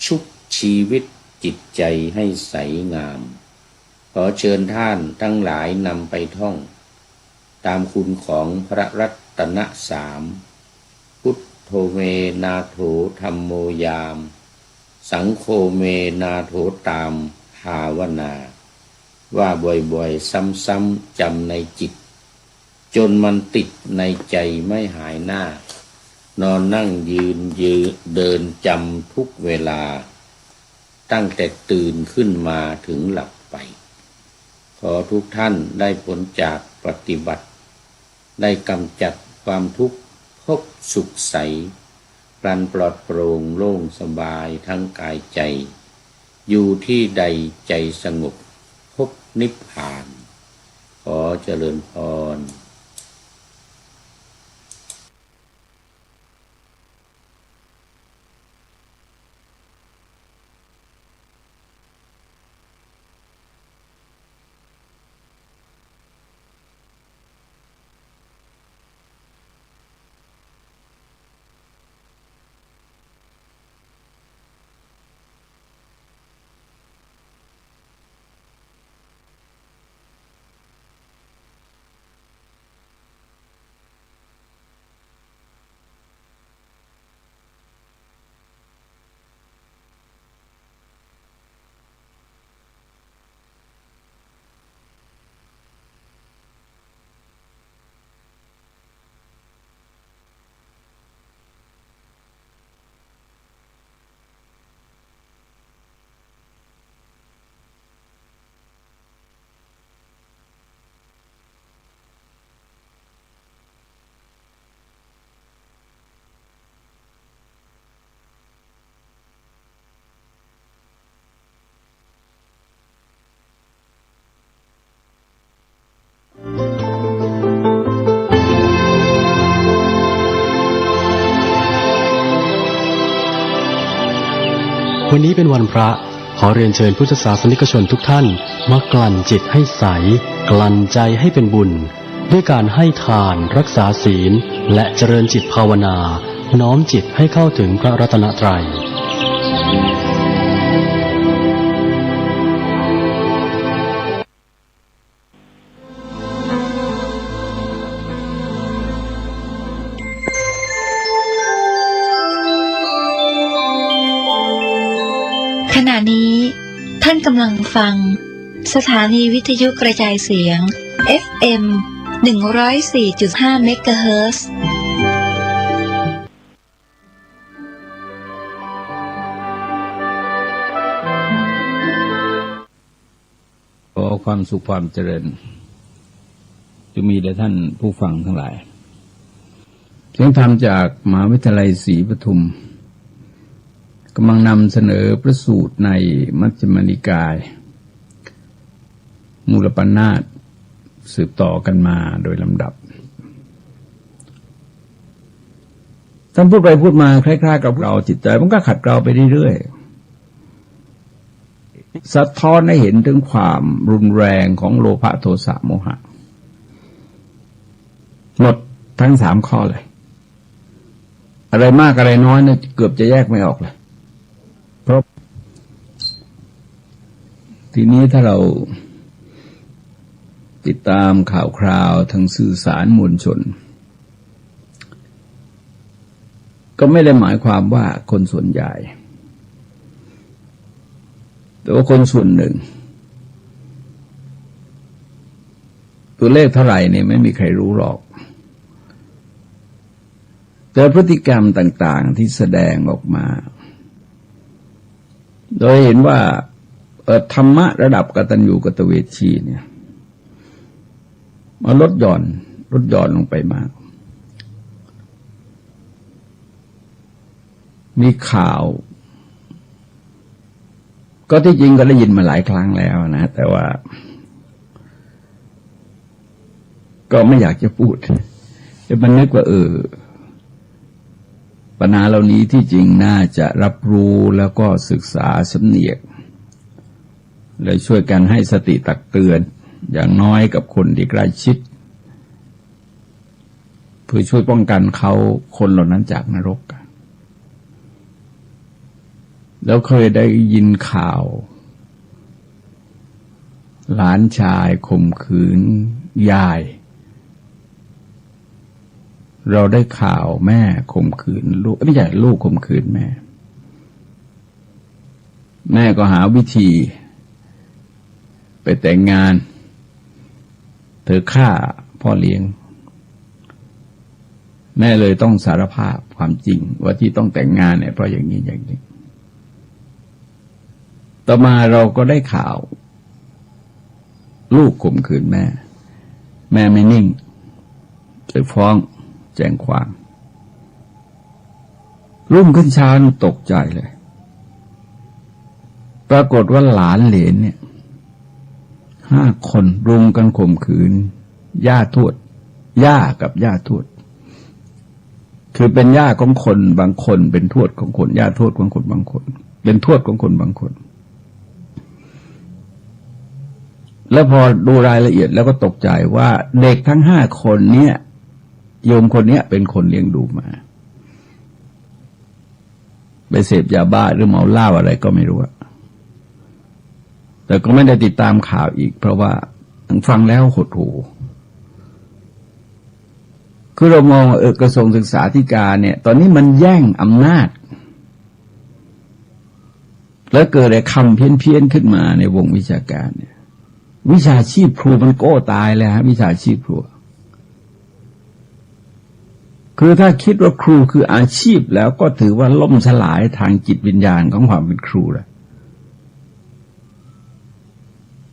ชุบชีวิตจิตใจให้ใสงามขอเชิญท่านทั้งหลายนำไปท่องตามคุณของพระรัตน3พุทโธเมนาโถธัมโมยามสังโฆเมนาโถตามภาวนาว่าบ่อยๆซ้ำๆจำในจิตจนมันติดในใจไม่หายหน้านอนนั่งยืนเดินจำทุกเวลาตั้งแต่ตื่นขึ้นมาถึงหลับไปขอทุกท่านได้ผลจากปฏิบัติได้กำจัดความทุกข์พบสุขใสปราณปลอดโปร่งโล่งสบายทั้งกายใจอยู่ที่ใดใจสงบพบนิพพานขอเจริญพรวันนี้เป็นวันพระขอเรียนเชิญพุทธศาสนิกชนทุกท่านมากลั่นจิตให้ใสกลั่นใจให้เป็นบุญด้วยการให้ทานรักษาศีลและเจริญจิตภาวนาน้อมจิตให้เข้าถึงพระรัตนตรัยขณะนี้ท่านกำลังฟังสถานีวิทยุกระจายเสียง FM 104.5 เมกะเฮิรตซ์ ความสุขความเจริญจะมีแด่ท่านผู้ฟังทั้งหลายเสียงธรรมจากมหาวิทยาลัยศรีปทุมกำลังนำเสนอพระสูตรในมัชฌิมนิกายมูลปัณนาถสืบต่อกันมาโดยลำดับท่านพูดไปพูดมาคล้ายๆกับเราจิตใจมันก็ขัดเกลาไปเรื่อยๆสะท้อนให้เห็นถึงความรุนแรงของโลภะโทสะโมหะหมดทั้ง3ข้อเลยอะไรมากอะไรน้อยเนี่ยเกือบจะแยกไม่ออกเลยเพราะทีนี้ถ้าเราติดตามข่าวคราวทางสื่อสารมวลชนก็ไม่ได้หมายความว่าคนส่วนใหญ่แต่ว่าคนส่วนหนึ่งตัวเลขเท่าไหร่เนี่ยไม่มีใครรู้หรอกแต่พฤติกรรมต่างๆที่แสดงออกมาโดยเห็นว่าธรรมะระดับกตัญญูกตเวทีเนี่ยมาลดหย่อนลงไปมากมีข่าวก็ที่จริงก็ได้ยินมาหลายครั้งแล้วนะแต่ว่าก็ไม่อยากจะพูดแต่มันนึกว่าปัญหาเหล่านี้ที่จริงน่าจะรับรู้แล้วก็ศึกษาสำเนียกเลยช่วยกันให้สติตักเตือนอย่างน้อยกับคนที่ใกล้ชิดเพื่อช่วยป้องกันเขาคนเหล่านั้นจากนรกแล้วเคยได้ยินข่าวหลานชายข่มขืนยายเราได้ข่าวแม่ข่มขืนลูกไม่ใช่ลูกข่มขืนแม่ก็หาวิธีไปแต่งงานเธอฆ่าพ่อเลี้ยงแม่เลยต้องสารภาพความจริงว่าที่ต้องแต่งงานเนี่ยเพราะอย่างนี้อย่างนี้ต่อมาเราก็ได้ข่าวลูกข่มขืนแม่ไม่นิ่งเลยฟ้องแจ้งความรุ่งขึ้นเช้าตกใจเลยปรากฏว่าหลานเหลนเนี่ย5 คนรุมกันข่มขืนย่าทวดย่ากับย่าทวดคือเป็นย่าของคนบางคนเป็นทวดของคนย่าทวดของคนบางคนเป็นทวดของคนบางคนแล้วพอดูรายละเอียดแล้วก็ตกใจว่าเด็กทั้ง5 คนเนี่ยโยมคนนี้เป็นคนเลี้ยงดูมาไปเสพยาบ้าหรือเมาเหล้าอะไรก็ไม่รู้แต่ก็ไม่ได้ติดตามข่าวอีกเพราะว่าฟังแล้วหดหู่คือเรามองกระทรวงศึกษาธิการเนี่ยตอนนี้มันแย่งอำนาจแล้วเกิดอะไรคำเพี้ยนขึ้นมาในวงวิชาการเนี่ยวิชาชีพครูมันโก้ตายเลยฮะวิชาชีพครูคือถ้าคิดว่าครูคืออาชีพแล้วก็ถือว่าล่มสลายทางจิตวิญญาณของความเป็นครูแล้ว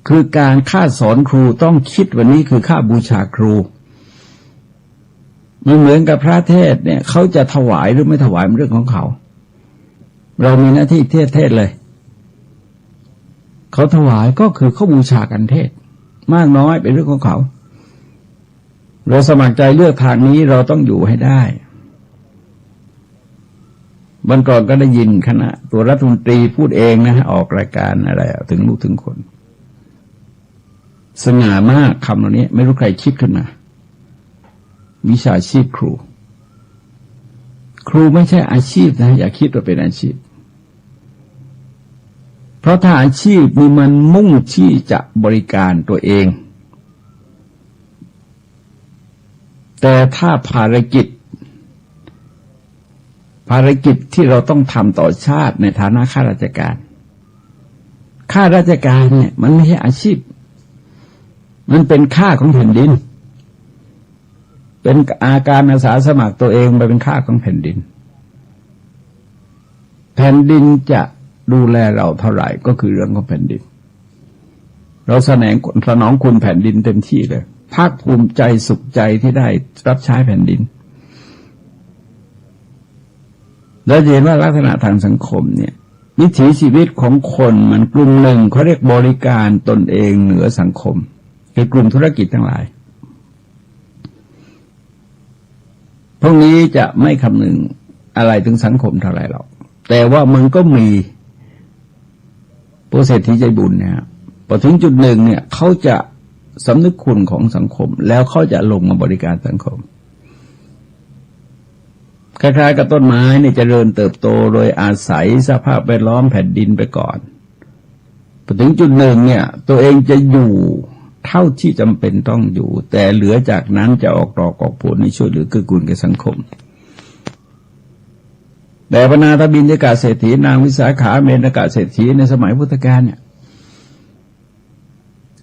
คือการค่าสอนครูต้องคิดวันนี้คือค่าบูชาครูมันเหมือนกับพระเทศเนี่ยเขาจะถวายหรือไม่ถวายเป็นเรื่องของเขาเรามีหน้าที่เทศเลยเขาถวายก็คือเขาบูชากันเทศมากน้อยเป็นเรื่องของเขาเราสมัครใจเลือกทางนี้เราต้องอยู่ให้ได้วันก่อนก็ได้ยินคณะตัวรัฐมนตรีพูดเองนะออกรายการอะไรถึงลูกถึงคนสง่ามากคำเหล่านี้ไม่รู้ใครคิดขึ้นมาวิชาชีพครูไม่ใช่อาชีพนะอย่าคิดว่าเป็นอาชีพเพราะถ้าอาชีพนี่มันมุ่งที่จะบริการตัวเองแต่ถ้าภารกิจที่เราต้องทำต่อชาติในฐานะข้าราชการเนี่ยมันไม่ใช่อาชีพมันเป็นค่าของแผ่นดินเป็นอาการอาสาสมัครตัวเองไปเป็นค่าของแผ่นดินแผ่นดินจะดูแลเราเท่าไหร่ก็คือเรื่องของแผ่นดิน เราสนองคุณแผ่นดินเต็มที่เลยภาคภูมิใจสุขใจที่ได้รับใช้แผ่นดินแล้วเห็นว่าลักษณะทางสังคมเนี่ยวิถีชีวิตของคนมันกลุ่มหนึ่งเขาเรียกบริการตนเองเหนือสังคมคือกลุ่มธุรกิจทั้งหลายพวกนี้จะไม่คำนึงอะไรถึงสังคมเท่าไหร่หรอกแต่ว่ามันก็มีผู้เศรษฐีใจบุญเนี่ยพอถึงจุดหนึ่งเนี่ยเขาจะสำนึกคุณของสังคมแล้วเขาจะลงมาบริการสังคมคล้ายๆกับต้นไม้เนี่ยเจริญเติบโตโดยอาศัยสภาพแวดล้อมแผ่นดินไปก่อนพอถึงจุดหนึ่งเนี่ยตัวเองจะอยู่เท่าที่จำเป็นต้องอยู่แต่เหลือจากนั้นจะออกดอกออกผลในช่วยเหลือเกื้อกูลแก่สังคมแต่พระนาถบิณฑิกาเศรษฐีนางวิสาขาเมนกะเศรษฐีในสมัยพุทธกาลเนี่ย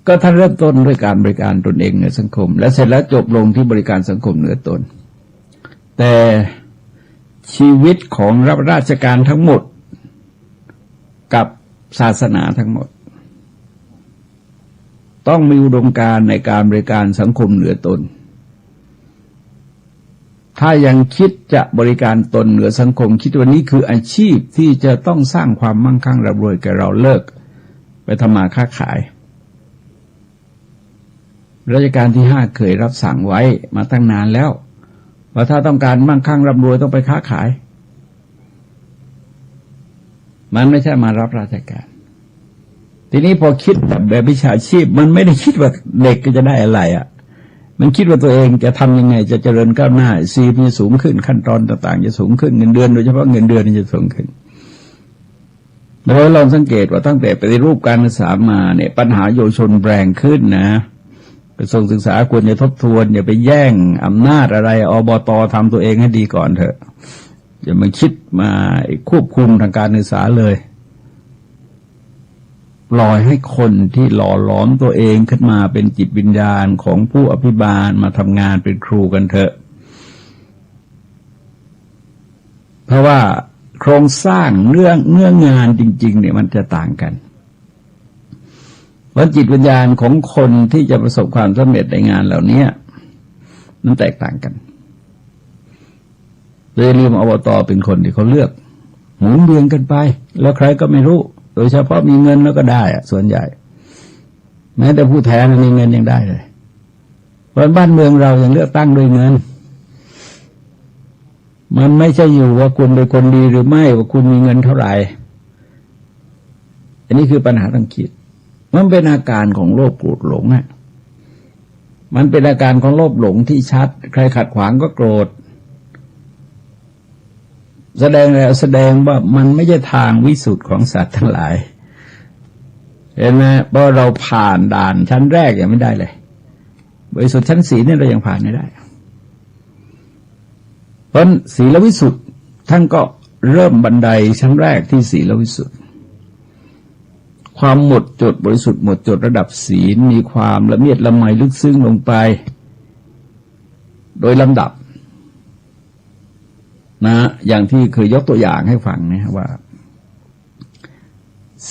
ก็ท่านเริ่มต้นด้วยการบริการตนเองในสังคมและเสร็จแล้วจบลงที่บริการสังคมเหนือตนแต่ชีวิตของรับราชการทั้งหมดกับศาสนาทั้งหมดต้องมีอุดมการณ์ในการบริการสังคมเหนือตนถ้ายังคิดจะบริการตนเหนือสังคมคิดว่านี้คืออาชีพที่จะต้องสร้างความมั่งคั่งร่ำรวยแก่เราเลิกไปทำมาค้าขายรัชกาลที่5เคยรับสั่งไว้มาตั้งนานแล้วว่าถ้าต้องการมั่งคั่งร่ำรวยต้องไปค้าขายมันไม่ใช่มารับราชการทีนี้พอคิดแบบวิชาชีพมันไม่ได้คิดว่าเด็กก็จะได้อะไรอ่ะมันคิดว่าตัวเองจะทำยังไงจะเจริญก้าวหน้าซีพีสูงขึ้นขั้นตอนต่างๆจะสูงขึ้นเงินเดือนโดยเฉพาะเงินเดือนจะสูงขึ้นโดยเราสังเกตว่าตั้งแต่ปฏิรูปการศึกษามาเนี่ยปัญหาเยาวชนแรงขึ้นนะกระทรวงศึกษาควรจะทบทวนอย่าไปแย่งอำนาจอะไรอบต.ทำตัวเองให้ดีก่อนเถอะอย่ามาคิดมาควบคุมทางการศึกษาเลยปล่อยให้คนที่หล่อหลอมตัวเองขึ้นมาเป็นจิตวิญญาณของผู้อภิบาลมาทำงานเป็นครูกันเถอะเพราะว่าโครงสร้างเนื้องานจริงๆเนี่ยมันจะต่างกันเพราะจิตวิญญาณของคนที่จะประสบความสำเร็จในงานเหล่านี้มันแตกต่างกันเลยลืมอบต.เป็นคนที่เขาเลือกหมุนเวียนกันไปแล้วใครก็ไม่รู้โดยเฉพาะมีเงินแล้วก็ได้อะส่วนใหญ่แม้แต่ผู้แทนมีเงินยังได้เลยเพราะบ้านเมืองเรายังเลือกตั้งด้วยเงินมันไม่ใช่อยู่ว่าคุณเป็นคนดีหรือไม่ว่าคุณมีเงินเท่าไหร่อันนี้คือปัญหาทางคิดมันเป็นอาการของโลภโกรธหลงอ่ะมันเป็นอาการของโลภหลงที่ชัดใครขัดขวางก็โกรธแสดงแล้วแสดงว่ามันไม่ใช่ทางวิสุทธิ์ของสัตว์ทั้งหลายเห็นไหมเพราะเราผ่านด่านชั้นแรกยังไม่ได้เลยบริสุทธิ์ชั้นศีลเนี่ยเรายังผ่านไม่ได้เพราะศีลวิสุทธิ์ท่านก็เริ่มบันไดชั้นแรกที่ศีลวิสุทธิ์ความหมดจดบริสุทธิ์หมดจดระดับศีลมีความละเมียดละไมลึกซึ้งลงไปโดยลำดับนะอย่างที่เคยยกตัวอย่างให้ฟังนะว่า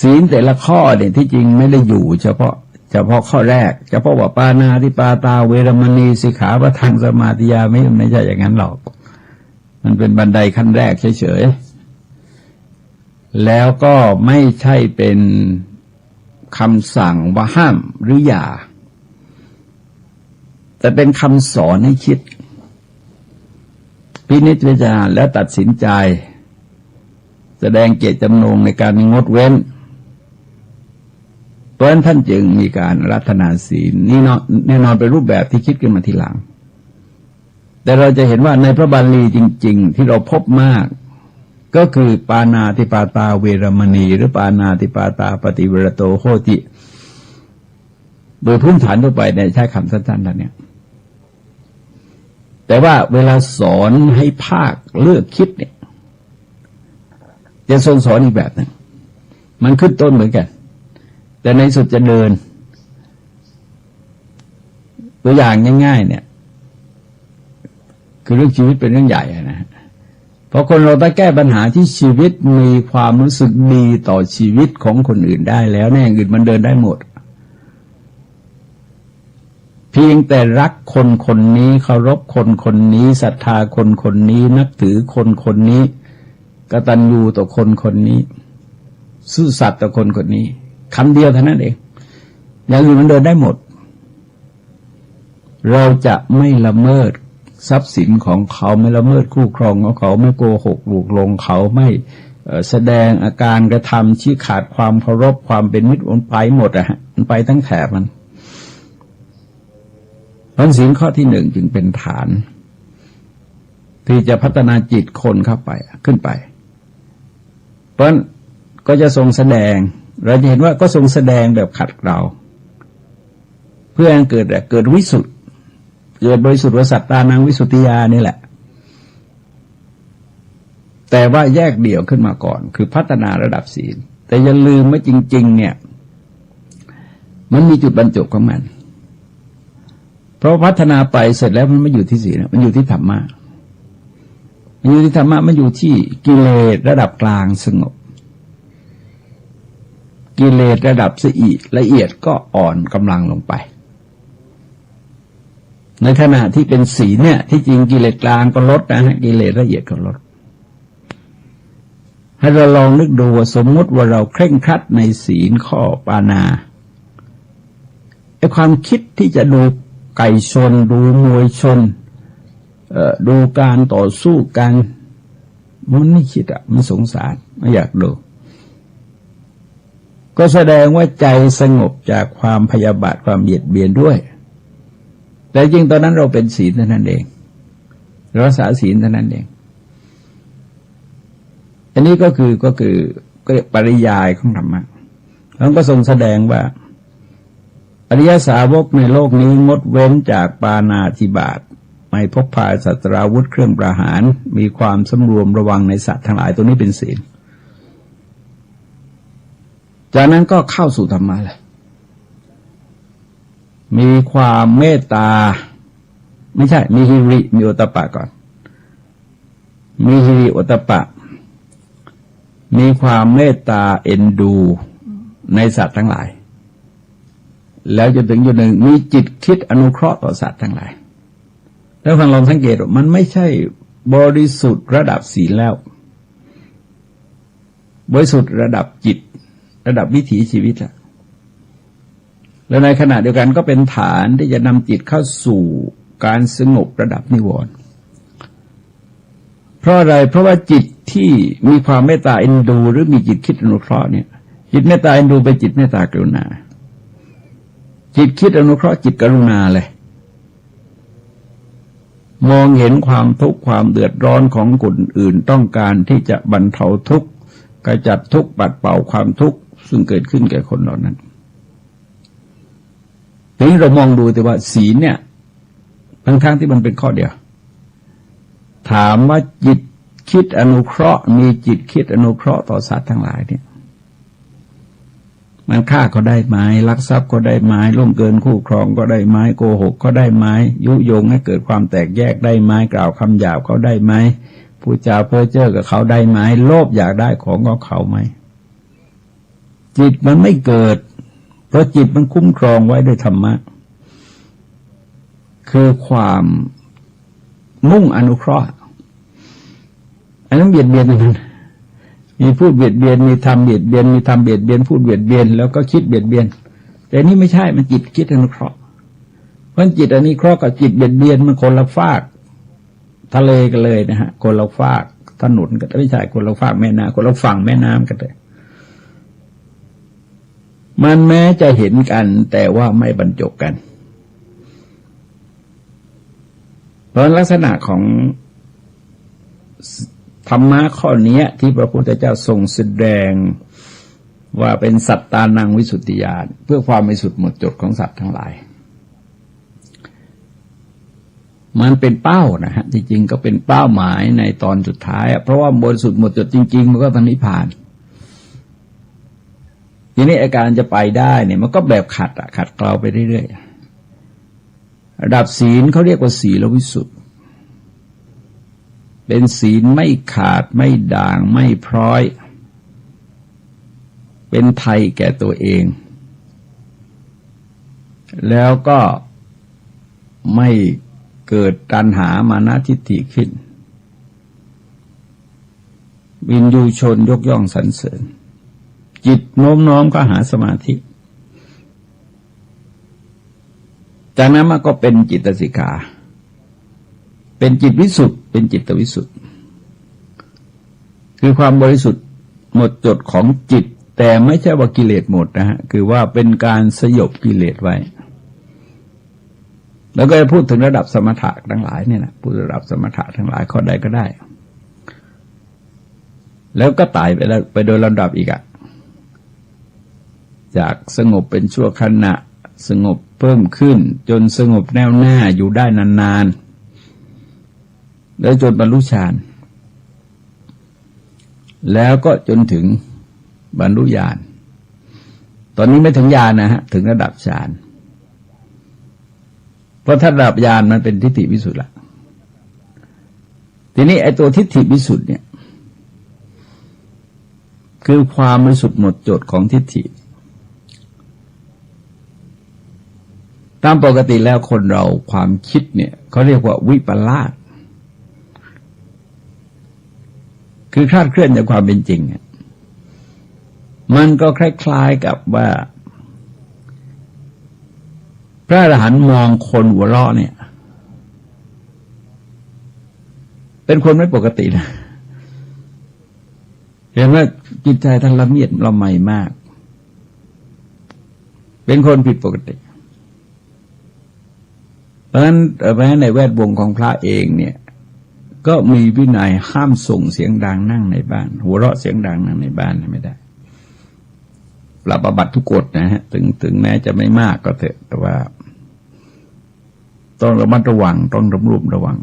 ศีลแต่ละข้อเนี่ยที่จริงไม่ได้อยู่เฉพาะข้อแรกเฉพาะว่าปานาติปาตาเวรมณีสิกขาปะทังสมาธิยาไม่ใช่อย่างนั้นหรอกมันเป็นบันไดขั้นแรกเฉยๆแล้วก็ไม่ใช่เป็นคำสั่งว่าห้ามหรืออย่าแต่เป็นคำสอนให้คิดพินิจพิจารณาแล้วตัดสินใจแสดงเจตจำนงในการงดเว้นเพราะฉะนั้นท่านจึงมีการรัตนาศีลนี่แน่นอนเป็นรูปแบบที่คิดขึ้นมาทีหลังแต่เราจะเห็นว่าในพระบาลีจริงๆที่เราพบมากก็คือปานาติปาตาเวรมณีหรือปานาติปาตาปฏิเวรโตโหติโดยพื้นฐานทั่วไปเนี่ยใช้คำสั้นๆท่านเนี่ยแต่ว่าเวลาสอนให้ภาคเลือกคิดเนี่ยจะทรงสอนอีกแบบนึงมันขึ้นต้นเหมือนกันแต่ในสุดจะเดินตัวอย่างง่ายๆเนี่ยคือเรื่องชีวิตเป็นเรื่องใหญ่นะเพราะคนเราต้องแก้ปัญหาที่ชีวิตมีความรู้สึกดีต่อชีวิตของคนอื่นได้แล้วแน่อื่นมันเดินได้หมด พียงแต่รักคนคนนี้เคารพคนคนนี้ศรัทธาคนคนนี้นับถือคนคนนี้กตัญญูต่อคนคนนี้ซื่อสัตย์ต่อคนคนนี้คำเดียวเท่านั้นเองอย่างอื่นมันเดินได้หมดเราจะไม่ละเมิดทรัพย์สินของเขาไม่ละเมิดคู่ครองของเขาไม่โกหกลูกหลงเขาไม่แสดงอาการกระทำชี้ขาดความเคารพความเป็นมิตรมันไปหมดอะฮะมันไปทั้งแถบมันเพราะศีลข้อที่หนึ่งจึงเป็นฐานที่จะพัฒนาจิตคนเข้าไปขึ้นไปเพราะก็จะทรงแสดงเราจะเห็นว่าก็ทรงแสดงแบบขัดเกลาเพื่อให้เกิดวิสุทธิ์เกิดบริสุทธิ์วสัตตานังวิสุทธิญาณนี่แหละแต่ว่าแยกเดี่ยวขึ้นมาก่อนคือพัฒนาระดับศีลแต่อย่าลืมว่าจริงๆเนี่ยมันมีจุดบรรจบของมันเพราะพัฒนาไปเสร็จแล้วมันไม่อยู่ที่ศีลมันอยู่ที่ธรรมะมันอยู่ที่ธรรมะมันอยู่ที่กิเลสระดับกลางสงบกิเลสระดับละเอียดก็อ่อนกำลังลงไปในขณะที่เป็นศีลเนี่ยที่จริงกิเลสกลางก็ลดนะฮะกิเลสละเอียดก็ลดให้เราลองนึกดูว่าสมมติว่าเราเคร่งครัดในศีลข้อปานาไอ้ความคิดที่จะดูไก่ชนดูมวยชนดูการต่อสู้กันมันไม่คิดอ่ะมันสงสารไม่อยากดูก็แสดงว่าใจสงบจากความพยาบาทความเบียดเบียนด้วยแต่จริงตอนนั้นเราเป็นศีลเท่านั้นเองรักษาศีลเท่านั้นเองอันนี้ก็คือปริยายของธรรมะแล้วก็ทรงแสดงว่าอริยสาวกในโลกนี้งดเว้นจากปาณาติบาตไม่พกพาสัตราวุธเครื่องประหารมีความสำรวมระวังในสัตว์ทั้งหลายตัวนี้เป็นศีลจากนั้นก็เข้าสู่ธรรมะเลยมีความเมตตาไม่ใช่มีฮิริมีโอตตัปปะก่อนมีฮิริโอตตัปปะมีความเมตตาเอ็นดูในสัตว์ทั้งหลายแล้วจนถึงจุดหนึ่งมีจิตคิดอนุเคราะห์ต่อสัตว์ทั้งหลายแล้วฟังลองสังเกตว่ามันไม่ใช่บริสุทธิ์ระดับศีลแล้วบริสุทธิ์ระดับจิตระดับวิถีชีวิตแล้วในขณะเดียวกันก็เป็นฐานที่จะนำจิตเข้าสู่การสงบระดับนิวรณ์เพราะอะไรเพราะว่าจิตที่มีความเมตตาเอ็นดูหรือมีจิตคิดอนุเคราะห์เนี่ยจิตเมตตาเอ็นดูเป็นจิตเมตตากรุณาจิตคิดอนุเคราะห์จิตกรุณาเลยมองเห็นความทุกข์ความเดือดร้อนของคนอื่นต้องการที่จะบรรเทาทุกข์กระจัดทุกข์ปัดเป่าความทุกข์ซึ่งเกิดขึ้นแก่คนเหล่านั้นทีนี้เรามองดูแต่ว่าศีลเนี่ยทั้งที่มันเป็นข้อเดียวถามว่าจิตคิดอนุเคราะห์มีจิตคิดอนุเคราะห์ต่อสัตว์ทั้งหลายเนี่ยมันฆ่าก็ได้ไหมลักทรัพย์ก็ได้ไหมล่วงเกินคู่ครองก็ได้ไหมโกหกก็ได้ไหมยุยงให้เกิดความแตกแยกได้ไหมกล่าวคำหยาบเขาได้ไหมพูดจาเพ้อเจ้อกับเขาได้ไหมโลภอยากได้ของของเขาไหมจิตมันไม่เกิดเพราะจิตมันคุ้มครองไว้ด้วยธรรมะคือความมุ่งอนุเคราะห์อันนั้นเบียดเบียนมันมีพูดเบียดเบียนมีทำเบียดเบียนมีทำเบียดเบียนพูดเบียดเบียนแล้วก็คิดเบียดเบียนแต่นี่ไม่ใช่มันจิตคิดอนุเคราะห์เพราะจิตอนุเคราะห์กับจิตเบียดเบียนมันคนละฟากทะเลกันเลยนะฮะคนละฟากถนนกันไม่ใช่คนละฟากแม่น้ำคนละฝั่งแม่น้ำกันเลยมันแม้จะเห็นกันแต่ว่าไม่บรรจบกันเพราะลักษณะของธรรมะข้อนี้ที่พระพุทธเจ้าทรงแสดงว่าเป็นสัตตานังวิสุทธิญาณเพื่อความบริสุทธิ์หมดจดของสัตว์ทั้งหลายมันเป็นเป้านะฮะจริงๆก็เป็นเป้าหมายในตอนสุดท้ายเพราะว่าบริสุทธิ์หมดจดจริงๆมันก็ตอนนิพพานทีนี้อาการจะไปได้เนี่ยมันก็แบบขัดเกลาไปเรื่อยๆระดับศีลเขาเรียกว่าศีลวิสุทธิ์เป็นศีลไม่ขาดไม่ด่างไม่พร้อยเป็นไทยแก่ตัวเองแล้วก็ ไม่เกิดตัณหามานะทิฏฐิขึ้นวินยูชนยกย่องสรรเสริญจิตโน้มน้อมก็หาสมาธิจากนั้นมันก็เป็นจิตสิกขาเป็นจิตวิสุทธิ์เป็นจิตวิสุทธิ์คือความบริสุทธิ์หมดจดของจิตแต่ไม่ใช่ว่ากิเลสหมดนะฮะคือว่าเป็นการสยบกิเลสไว้แล้วก็จะพูดถึงระดับสมถะทั้งหลายเนี่ยนะพูดระดับสมถะทั้งหลายข้อใดก็ได้แล้วก็ตายไปแล้วไปโดยลำดับอีกอะจากสงบเป็นชั่วขณะสงบเพิ่มขึ้นจนสงบแน่วแน่อยู่ได้นานๆแล้วจนบรรลุฌานแล้วก็จนถึงบรรลุญาณตอนนี้ไม่ถึงญาณนะฮะถึงระดับฌานเพราะถ้าระดับญาณมันเป็นทิฏฐิวิสุทธิ์ละทีนี้ไอ้ตัวทิฏฐิวิสุทธิ์เนี่ยคือความบริสุทธิ์หมดจดของทิฏฐิตามปกติแล้วคนเราความคิดเนี่ยเขาเรียกว่าวิปลาสคือคลาดเคลื่อนจากความเป็นจริงมันก็คล้ายๆกับว่าพระอรหันต์มองคนหัวเราะเนี่ยเป็นคนไม่ปกตินะเห็นว่าจิตใจท่านละเมียดละไมมากเป็นคนผิดปกติเพราะฉะนั้นแม้ในแวดวงของพระเองเนี่ยก็มีวินัยห้ามส่งเสียงดังนั่งในบ้านหัวเราะเสียงดังนั่งในบ้านไม่ได้ปรับอาบัติทุกกฎนะฮะถึงแม้จะไม่มากก็เถอะแต่ว่าต้องระมัดระวังต้องระวัง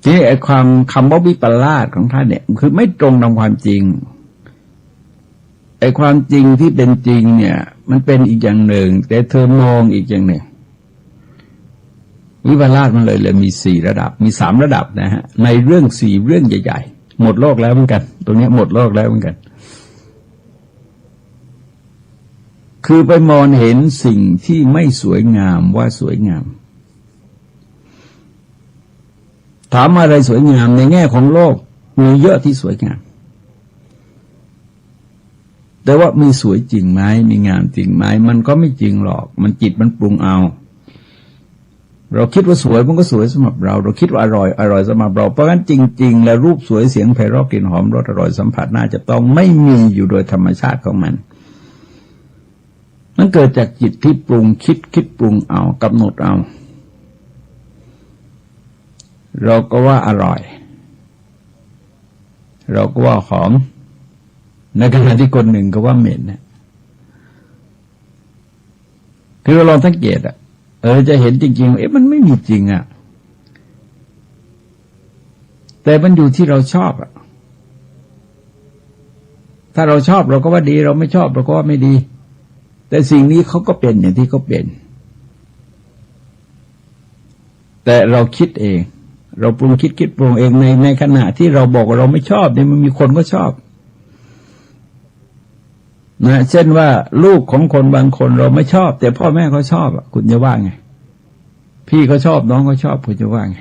ทีนี้ไอ้ความคำว่าวิปลาสของท่านเนี่ยคือไม่ตรงตามความจริงไอ้ความจริงที่เป็นจริงเนี่ยมันเป็นอีกอย่างหนึ่งแต่เธอมองอีกอย่างหนึ่งวิปลาสมันเลยมี4ระดับมี3ระดับนะฮะในเรื่อง4เรื่องใหญ่ๆหมดโลกแล้วเหมือนกันตรงนี้หมดโลกแล้วเหมือนกันคือไปมองเห็นสิ่งที่ไม่สวยงามว่าสวยงามถามอะไรสวยงามในแง่ของโลกมีเยอะที่สวยงามแต่ว่ามีสวยจริงไหมมีงามจริงไหมมันก็ไม่จริงหรอกมันจิตมันปรุงเอาเราคิดว่าสวยมันก็สวยสำหรับเราคิดว่าอร่อยสำหรับเราเพราะงั้นจริงๆแล้วรูปสวยเสียงไพเราะกลิ่นหอมรสอร่อยสัมผัสน่าจะต้องไม่มีอยู่โดยธรรมชาติของมันเกิดจากจิตที่ปรุงคิดปรุงเอากำหนดเอาเราก็ว่าอร่อยเราก็ว่าหอมในขณะที่คนหนึ่งก็ว่าเหม็นนะคือเราลองสังเกตจะเห็นจริงๆมันไม่มีจริงแต่มันอยู่ที่เราชอบถ้าเราชอบเราก็ว่าดีเราไม่ชอบเราก็ว่าไม่ดีแต่สิ่งนี้เขาก็เป็นอย่างที่เขาเป็นแต่เราคิดเองเราปรุงคิดปรุงเองในขณะที่เราบอกว่าเราไม่ชอบเนี่ยมันมีคนก็ชอบนะเช่นว่าลูกของคนบางคนเราไม่ชอบแต่พ่อแม่เขาชอบคุณจะว่าไงพี่เขาชอบน้องเขาชอบคุณจะว่าไง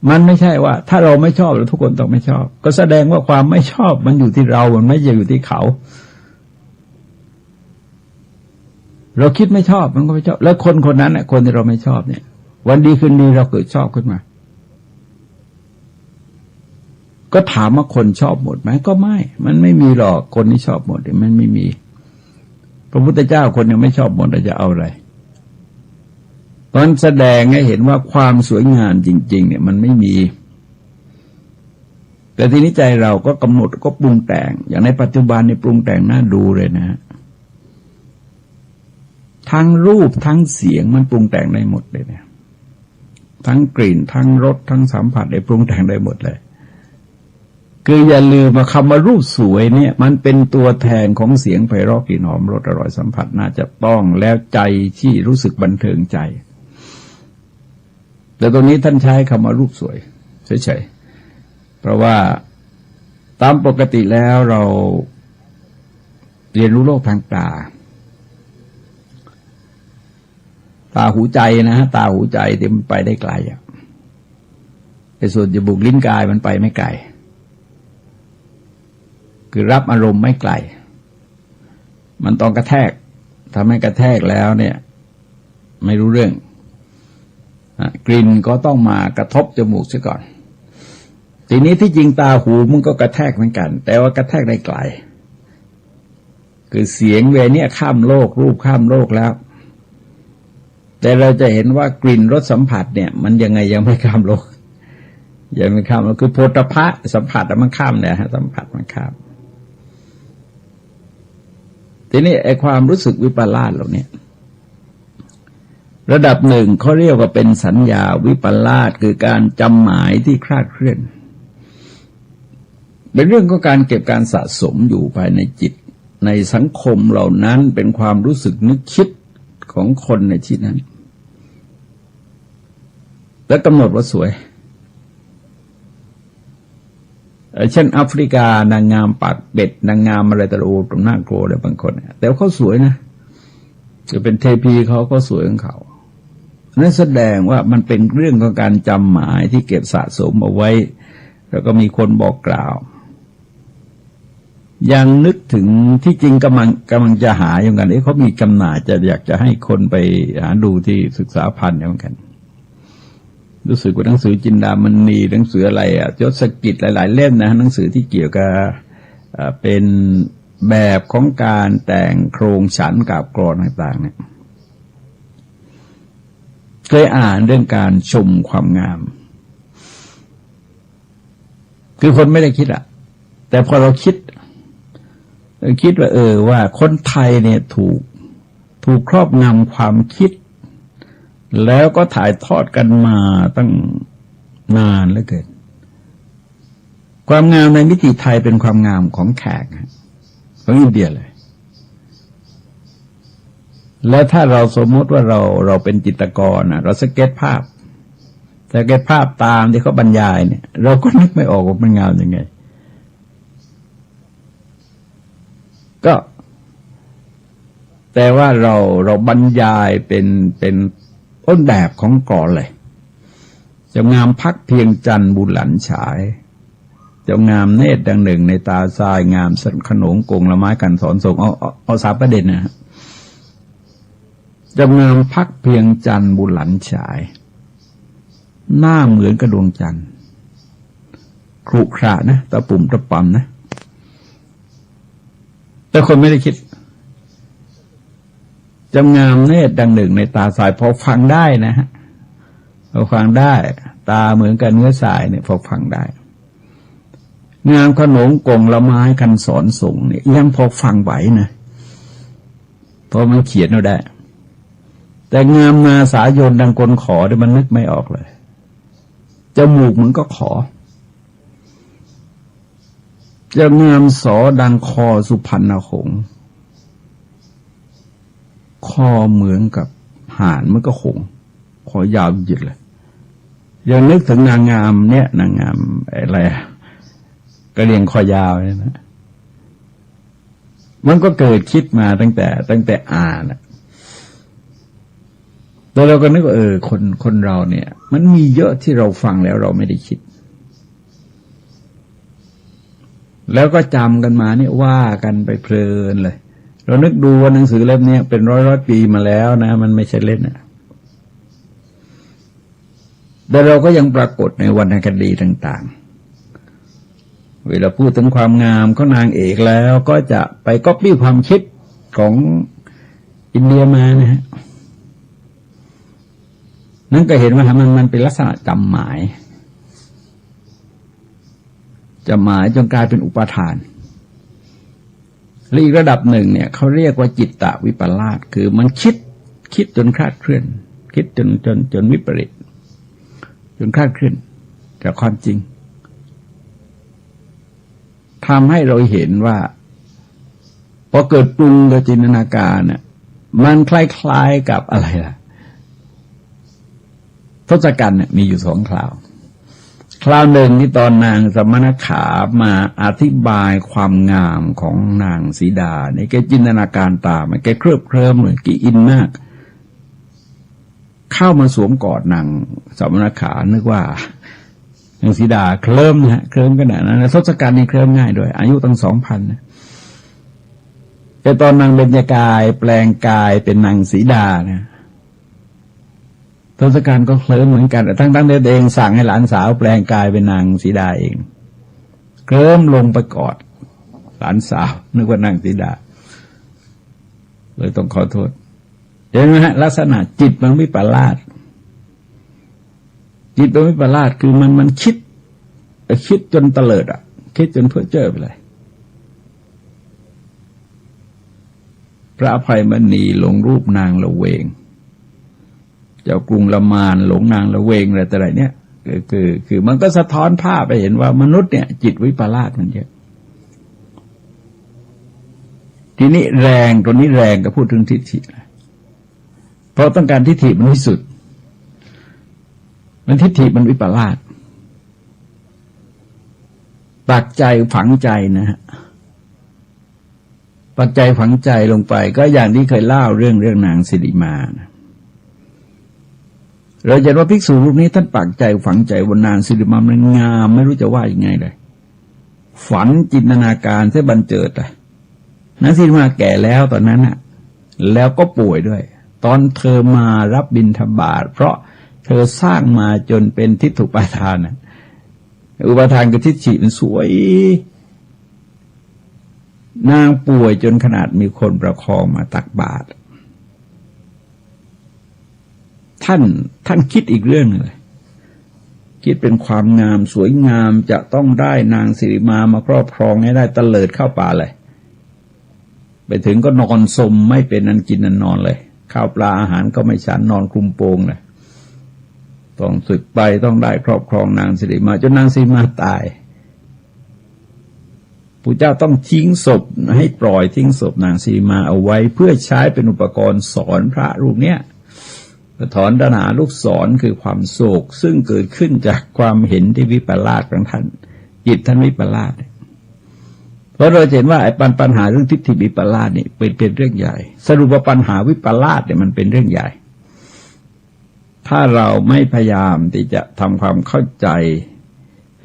มันไม่ใช่ว่าถ้าเราไม่ชอบแล้วทุกคนต้องไม่ชอบก็แสดงว่าความไม่ชอบมันอยู่ที่เรามันไม่ใช่อยู่ที่เขาเราคิดไม่ชอบมันก็ไม่ชอบแล้วคนนั้นคนที่เราไม่ชอบเนี่ยวันดีคืนดีเราเกิดชอบขึ้นมาก็ถามว่าคนชอบหมดไหมก็ไม่มันไม่มีหรอกคนที่ชอบหมดเนี่ยมันไม่มีพระพุทธเจ้าคนยังไม่ชอบหมดเราจะเอาอะไรเพราะฉะนั้นแสดงให้เห็นว่าความสวยงามจริงๆเนี่ยมันไม่มีแต่ทีนี้ใจเราก็กำหนดก็ปรุงแต่งอย่างในปัจจุบันนี่ปรุงแต่งน่าดูเลยนะฮะทั้งรูปทั้งเสียงมันปรุงแต่งได้หมดเลยเนี่ยทั้งกลิ่นทั้งรสทั้งสัมผัสได้ปรุงแต่งได้หมดเลยคืออย่าลืมว่าคำว่ารูปสวยเนี่ยมันเป็นตัวแทนของเสียงไพเราะกลิ่นหอมรสอร่อยสัมผัสน่าจะต้องแล้วใจที่รู้สึกบันเทิงใจแต่ตรงนี้ท่านใช้คำว่ารูปสวยเฉยๆเพราะว่าตามปกติแล้วเราเรียนรู้โลกทางตา ตาหูใจนะฮะตาหูใจที่มันไปได้ไกลอ่ะไอ้ส่วนจมูกลิ้นกายมันไปไม่ไกลคือรับอารมณ์ไม่ไกลมันต้องกระแทกทำให้กระแทกแล้วเนี่ยไม่รู้เรื่องกลิ่นก็ต้องมากระทบจมูกซะก่อนทีนี้ที่จริงตาหูมันก็กระแทกเหมือนกันแต่ว่ากระแทกได้ไกลคือเสียงเวเนี่ยข้ามโลกรูปข้ามโลกแล้วแต่เราจะเห็นว่ากลิ่นรสสัมผัสเนี่ยมันยังไงยังไม่ข้ามโลกยังไม่ข้ามคือโผฏฐัพพะสัมผัสมันข้ามเนี่ยฮะสัมผัสมันข้ามทีนี้ไอ้ความรู้สึกวิปลาสเหล่านี้ระดับหนึ่งเขาเรียกว่าเป็นสัญญาวิปลาสคือการจำหมายที่คลาดเคลื่อนเป็นเรื่องของการเก็บการสะสมอยู่ภายในจิตในสังคมเหล่านั้นเป็นความรู้สึกนึกคิดของคนในที่นั้นและกำหนดว่าสวยเช่นแอฟริกานางงามปากเป็ดนางงามอะไรตะโอตรงหน้าโกรธอะไรบางคนแต่เขาสวยนะจะเป็นเทพีเขาก็สวยของเขานั่นแสดงว่ามันเป็นเรื่องของการจำหมายที่เก็บสะสมเอาไว้แล้วก็มีคนบอกกล่าวยังนึกถึงที่จริงกำลังจะหาอย่างกันเขามีกำหน่ายจะอยากจะให้คนไปหาดูที่ศึกษาพันธ์เหมือนกันรู้สึกว่าหนังสือจินดามณีหนังสืออะไรยศกิจหลายๆเล่มนะหนังสือที่เกี่ยวกับเป็นแบบของการแต่งโครงฉันกับกลอนต่างๆเนี่ยเคยอ่านเรื่องการชมความงามคือคนไม่ได้คิดแต่พอเราคิดว่าว่าคนไทยเนี่ยถูกครอบงำความคิดแล้วก็ถ่ายทอดกันมาตั้งนานเหลือเกินความงามในมิติไทยเป็นความงามของแขกของอินเดียเลยแล้วถ้าเราสมมติว่าเราเป็นจิตรกรเราสเก็ตภาพตามที่เขาบรรยายเนี่ยเราก็นึกไม่ออกว่ามันงามยังไงก็แต่ว่าเราบรรยายเป็นต้นแบบของกลอนเลยเจ้างามพักเพียงจันทร์บุญหลันฉายเจ้างามเนตรดังหนึ่งในตาทรายงามสันขนงกงละไม้กันสอนส่งเอาสามประเด็นนะเจ้างามพักเพียงจันทร์บุญหลันฉายหน้าเหมือนกระดวงจันทร์ครุขระนะตะปุ่มตะปำนะแต่คนไม่ได้คิดจำงามเนตรดังหนึ่งในตาทรายพอฟังได้นะฮะพอฟังได้ตาเหมือนกับเนื้อทรายเนี่ยพอฟังได้งามขนงกงละไม้กันสอนส่งเนี่ยยังพอฟังไหวนะเพราะมันเขียนเอาได้แต่งามนาสายนดังคนขอเนี่ยมันนึกไม่ออกเลยจมูกมันก็ขอจะงามสอดังคอสุพรรณหงส์คอเหมือนกับห่านมันก็หงส์คอยาวหยิดเลยยังนึกถึงนางงามเนี่ยนางงามอะไรกระเรียงคอยาวเนี่ยนะมันก็เกิดคิดมาตั้งแต่อ่านแล้วเราก็นึกว่าคนเราเนี่ยมันมีเยอะที่เราฟังแล้วเราไม่ได้คิดแล้วก็จำกันมาเนี่ยว่ากันไปเพลินเลยเรานึกดูว่าหนังสือเล่มนี้เป็นร้อยปีมาแล้วนะมันไม่ใช่เล่นนะแต่เราก็ยังปรากฏในวรรณคดีต่างๆเวลาพูดถึงความงามของนางเอกแล้วก็จะไปก๊อปปี้ความคิดของอินเดียมานะฮะนั่นก็เห็นว่ามันเป็นลักษณะจำหมายจนกลายเป็นอุปทานและอีกระดับหนึ่งเนี่ยเขาเรียกว่าจิตตวิปลาสคือมันคิดจนคลาดเคลื่อนคิดจนวิปริตจนคลาดเคลื่อนจากความจริงทำให้เราเห็นว่าพอเกิดปรุงกับจินตนาการเนี่ยมันคล้ายๆกับอะไรล่ะทศกัณฐ์เนี่ยมีอยู่2 คราวหนึ่งที่ตอนนางสมณขามาอธิบายความงามของนางสีดาเนี่ยแกจินตนาการตามแกเคลิบเคลิ้มเลยแกอินมาก เข้ามาสวมกอดนางสมณขานึกว่านางสีดาเคลิ้มนะเคลิ้มขนาดนั้นทศกัณฐ์นี่เคลิ้มง่ายด้วยอายุตั้ง 2,000 นะแต่ตอนนางเบญจกายแปลงกายเป็นนางสีดานะทศกัณฐ์ก็เคลิ้มเหมือนกันแต่ทั้งๆเองสั่งให้หลานสาวแปลงกายเป็นนางสีดาเองเคลิ้มลงไปกอดหลานสาวนึกว่านางสีดาเลยต้องขอโทษเห็นไหมฮะลักษณะจิตมันวิปลาสจิตมันวิปลาสคือมันคิดจนเตลิดอ่ะคิดจนเพ้อเจ้อไปเลยพระอภัยมณีลงรูปนางละเวงเจ้ากรุงละมานหลงนางละเวงอะไรแต่ไรเนี่ยคือมันก็สะท้อนภาพไปเห็นว่ามนุษย์เนี่ยจิตวิปลาสมันเยอะทีนี้แรงตัวนี้แรงก็พูดถึงทิฏฐิเพราะต้องการทิฏฐิมันที่สุดมันทิฏฐิมันวิปลาสปักใจฝังใจนะฮะปักใจฝังใจลงไปก็อย่างที่เคยเล่าเรื่องนางสิริมานะเราจะว่าภิกษุรูปนี้ท่านปักใจฝังใจบนนางสิริมามันงามไม่รู้จะว่ายังไงเลยฝันจินตนาการเสียบันเจิดเลยนางสิริมาแก่แล้วตอนนั้นน่ะแล้วก็ป่วยด้วยตอนเธอมารับบิณฑบาตเพราะเธอสร้างมาจนเป็นทิฏฐุปาทานนะอุปาทานกับทิฏฐิมันสวยนางป่วยจนขนาดมีคนประคองมาตักบาตรท่านคิดอีกเรื่องนึงเลยคิดเป็นความงามสวยงามจะต้องได้นางสิริมาครอบครองให้ได้ตะเลิดเข้าป่าเลยไปถึงก็นอนสมไม่เป็นอันกินอันนอนเลยข้าวปลาอาหารก็ไม่ฉันนอนคลุมโปงเลยต้องศึกไปต้องได้ครอบครองนางสิริมาจนนางสิริมาตายพระเจ้าต้องทิ้งศพให้ปล่อยทิ้งศพนางสิริมาเอาไว้เพื่อใช้เป็นอุปกรณ์สอนพระรูปเนี้ยถอนตัณหาลูกศรคือความโศกซึ่งเกิดขึ้นจากความเห็นที่วิปลาสของท่านจิตท่านวิปลาสเพราะเราเห็นว่าไอ้ปัญหาเรื่องทิฏฐิวิปลาสนี่เป็นเรื่องใหญ่สรุปว่าปัญหาวิปลาสเนี่ยมันเป็นเรื่องใหญ่ถ้าเราไม่พยายามที่จะทำความเข้าใจ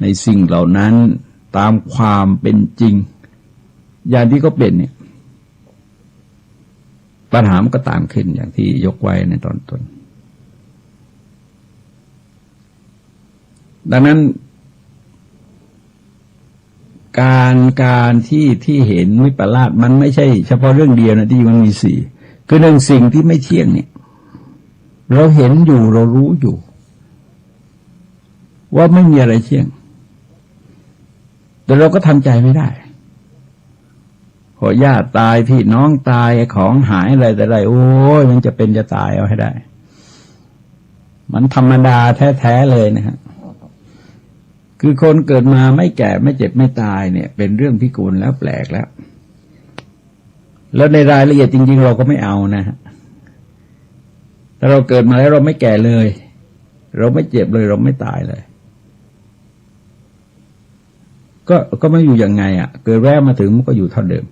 ในสิ่งเหล่านั้นตามความเป็นจริงอย่างที่เขาเป็นเนี่ยปัญหามันก็ตามขึ้นอย่างที่ยกไว้ในตอนต้นดังนั้นการที่เห็นวิปลาสมันไม่ใช่เฉพาะเรื่องเดียวนะที่มันมีสี่คือเรื่องสิ่งที่ไม่เที่ยงเนี่ยเราเห็นอยู่เรารู้อยู่ว่าไม่มีอะไรเที่ยงแต่เราก็ทำใจไม่ได้พอญาติตายพี่น้องตายของหายอะไรแต่ไรโอ้ยมันจะเป็นจะตายเอาให้ได้มันธรรมดาแท้ๆเลยนะฮะคือคนเกิดมาไม่แก่ไม่เจ็บไม่ตายเนี่ยเป็นเรื่องพิกลแล้วแปลกแล้วในรายละเอียดจริงๆเราก็ไม่เอานะฮะถ้าเราเกิดมาแล้วเราไม่แก่เลยเราไม่เจ็บเลยเราไม่ตายเลยก็ไม่อยู่ยังไงอ่ะเกิดแวะมาถึงมันก็อยู่เท่าเดิม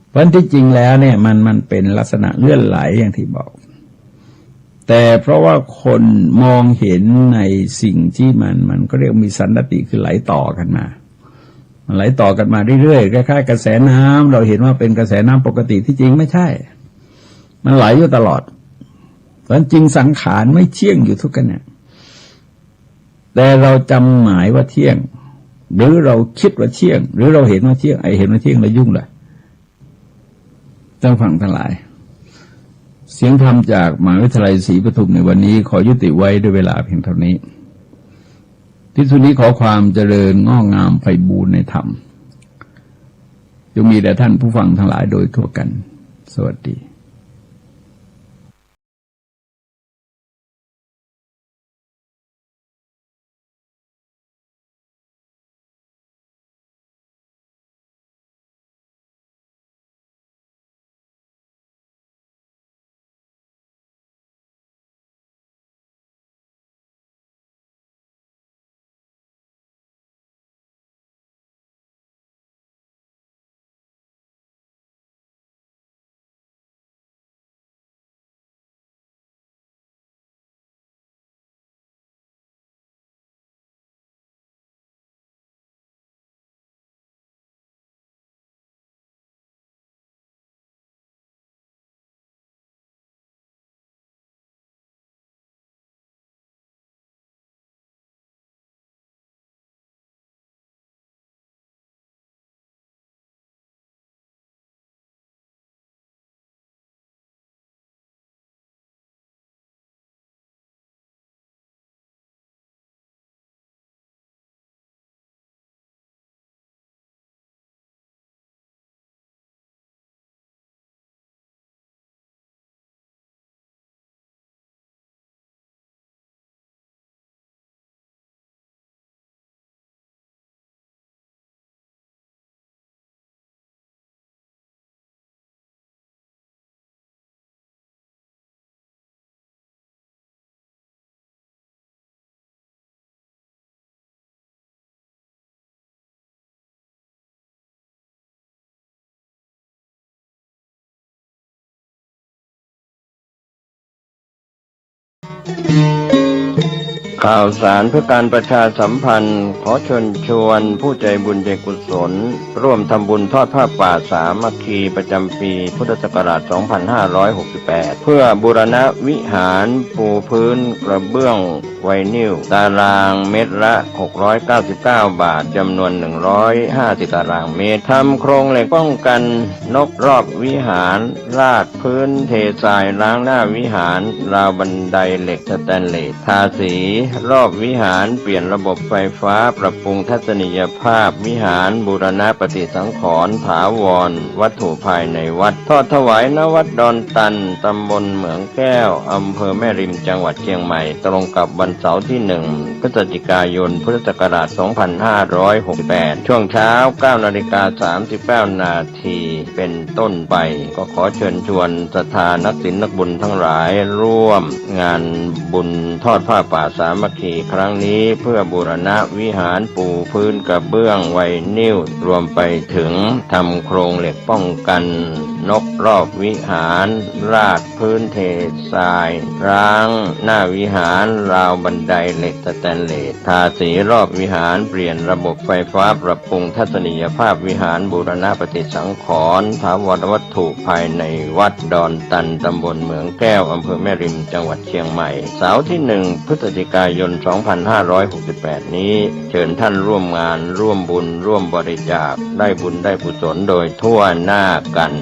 เพราะที่จริงแล้วเนี่ยมันเป็นลักษณะเลื่อนไหลอย่างที่บอกแต่เพราะว่าคนมองเห็นในสิ่งที่มันก็เรียกมีสันติคือไหลต่อกันมามันไหลต่อกันมาเรื่อยๆคล้ายๆกระแสน้ำเราเห็นว่าเป็นกระแสน้ำปกติที่จริงไม่ใช่มันไหลอยู่ตลอดเพราะจริงสังขารไม่เที่ยงอยู่ทุกขณะแต่เราจำหมายว่าเที่ยงหรือเราคิดว่าเที่ยงหรือเราเห็นว่าเที่ยงเห็นว่าเที่ยงแล้วยุ่งเลยต้องฟังทั้งหลายเสียงธรรมจากมหาวิทยาลัยศรีปทุมในวันนี้ขอยุติไว้ด้วยเวลาเพียงเท่านี้ที่สุดนี้ขอความเจริญงอกงามไพบูรย์ในธรรมจงมีแด่ท่านผู้ฟังทั้งหลายโดยทั่วกันสวัสดี ข่าวสารเพื่อการประชาสัมพันธ์ขอเชิญชวนผู้ใจบุญใจกุศลร่วมทำบุญทอดผ้าป่าสามัคคีประจำปีพุทธศักราช 2568 เพื่อบูรณะวิหารปูพื้นกระเบื้องไวนิลตารางเมตรละ 699 บาทจำนวน 150 ตารางเมตรทำโครงเหล็กป้องกันนกรอบวิหารราดพื้นเททรายล้างหน้าวิหารราวบันไดเหล็กสแตนเลสทาสีรอบวิหารเปลี่ยนระบบไฟฟ้าปรับปรุงทัศนียภาพวิหารบูรณะปฏิสังขรณ์ถาวรวัตถุภายในวัดทอดถวายณวัดดอนตันตำบลเหมืองแก้วอำเภอแม่ริมจังหวัดเชียงใหม่ตรงกับวันเสาร์ที่ 1 พฤศจิกายนพุทธศักราช 2568 ช่วงเช้า 9:39 นาทีเป็นต้นไปก็ขอเชิญชวนศรัทธานักศีลนักบุญทั้งหลายร่วมงานบุญทอดผ้าป่าสามัคคีครั้งนี้เพื่อบูรณะวิหารปูพื้นกระเบื้องไวนิลรวมไปถึงทำโครงเหล็กป้องกันนกรอบวิหารราดพื้นเททรายร้างหน้าวิหารราวบันไดเหล็กสแตนเลสทาสีรอบวิหารเปลี่ยนระบบไฟฟ้าปรับปรุงทัศนียภาพวิหารบูรณะปฏิสังขรณ์ถาวรวัตถุภายในวัดดอนตันตำบลเหมืองแก้วอำเภอแม่ริมจังหวัดเชียงใหม่เสาร์ที่ 1 พฤศจิกายน 2568 นี้เชิญท่านร่วมงานร่วมบุญร่วมบริจาคได้บุญได้กุศลโดยทั่วหน้ากัน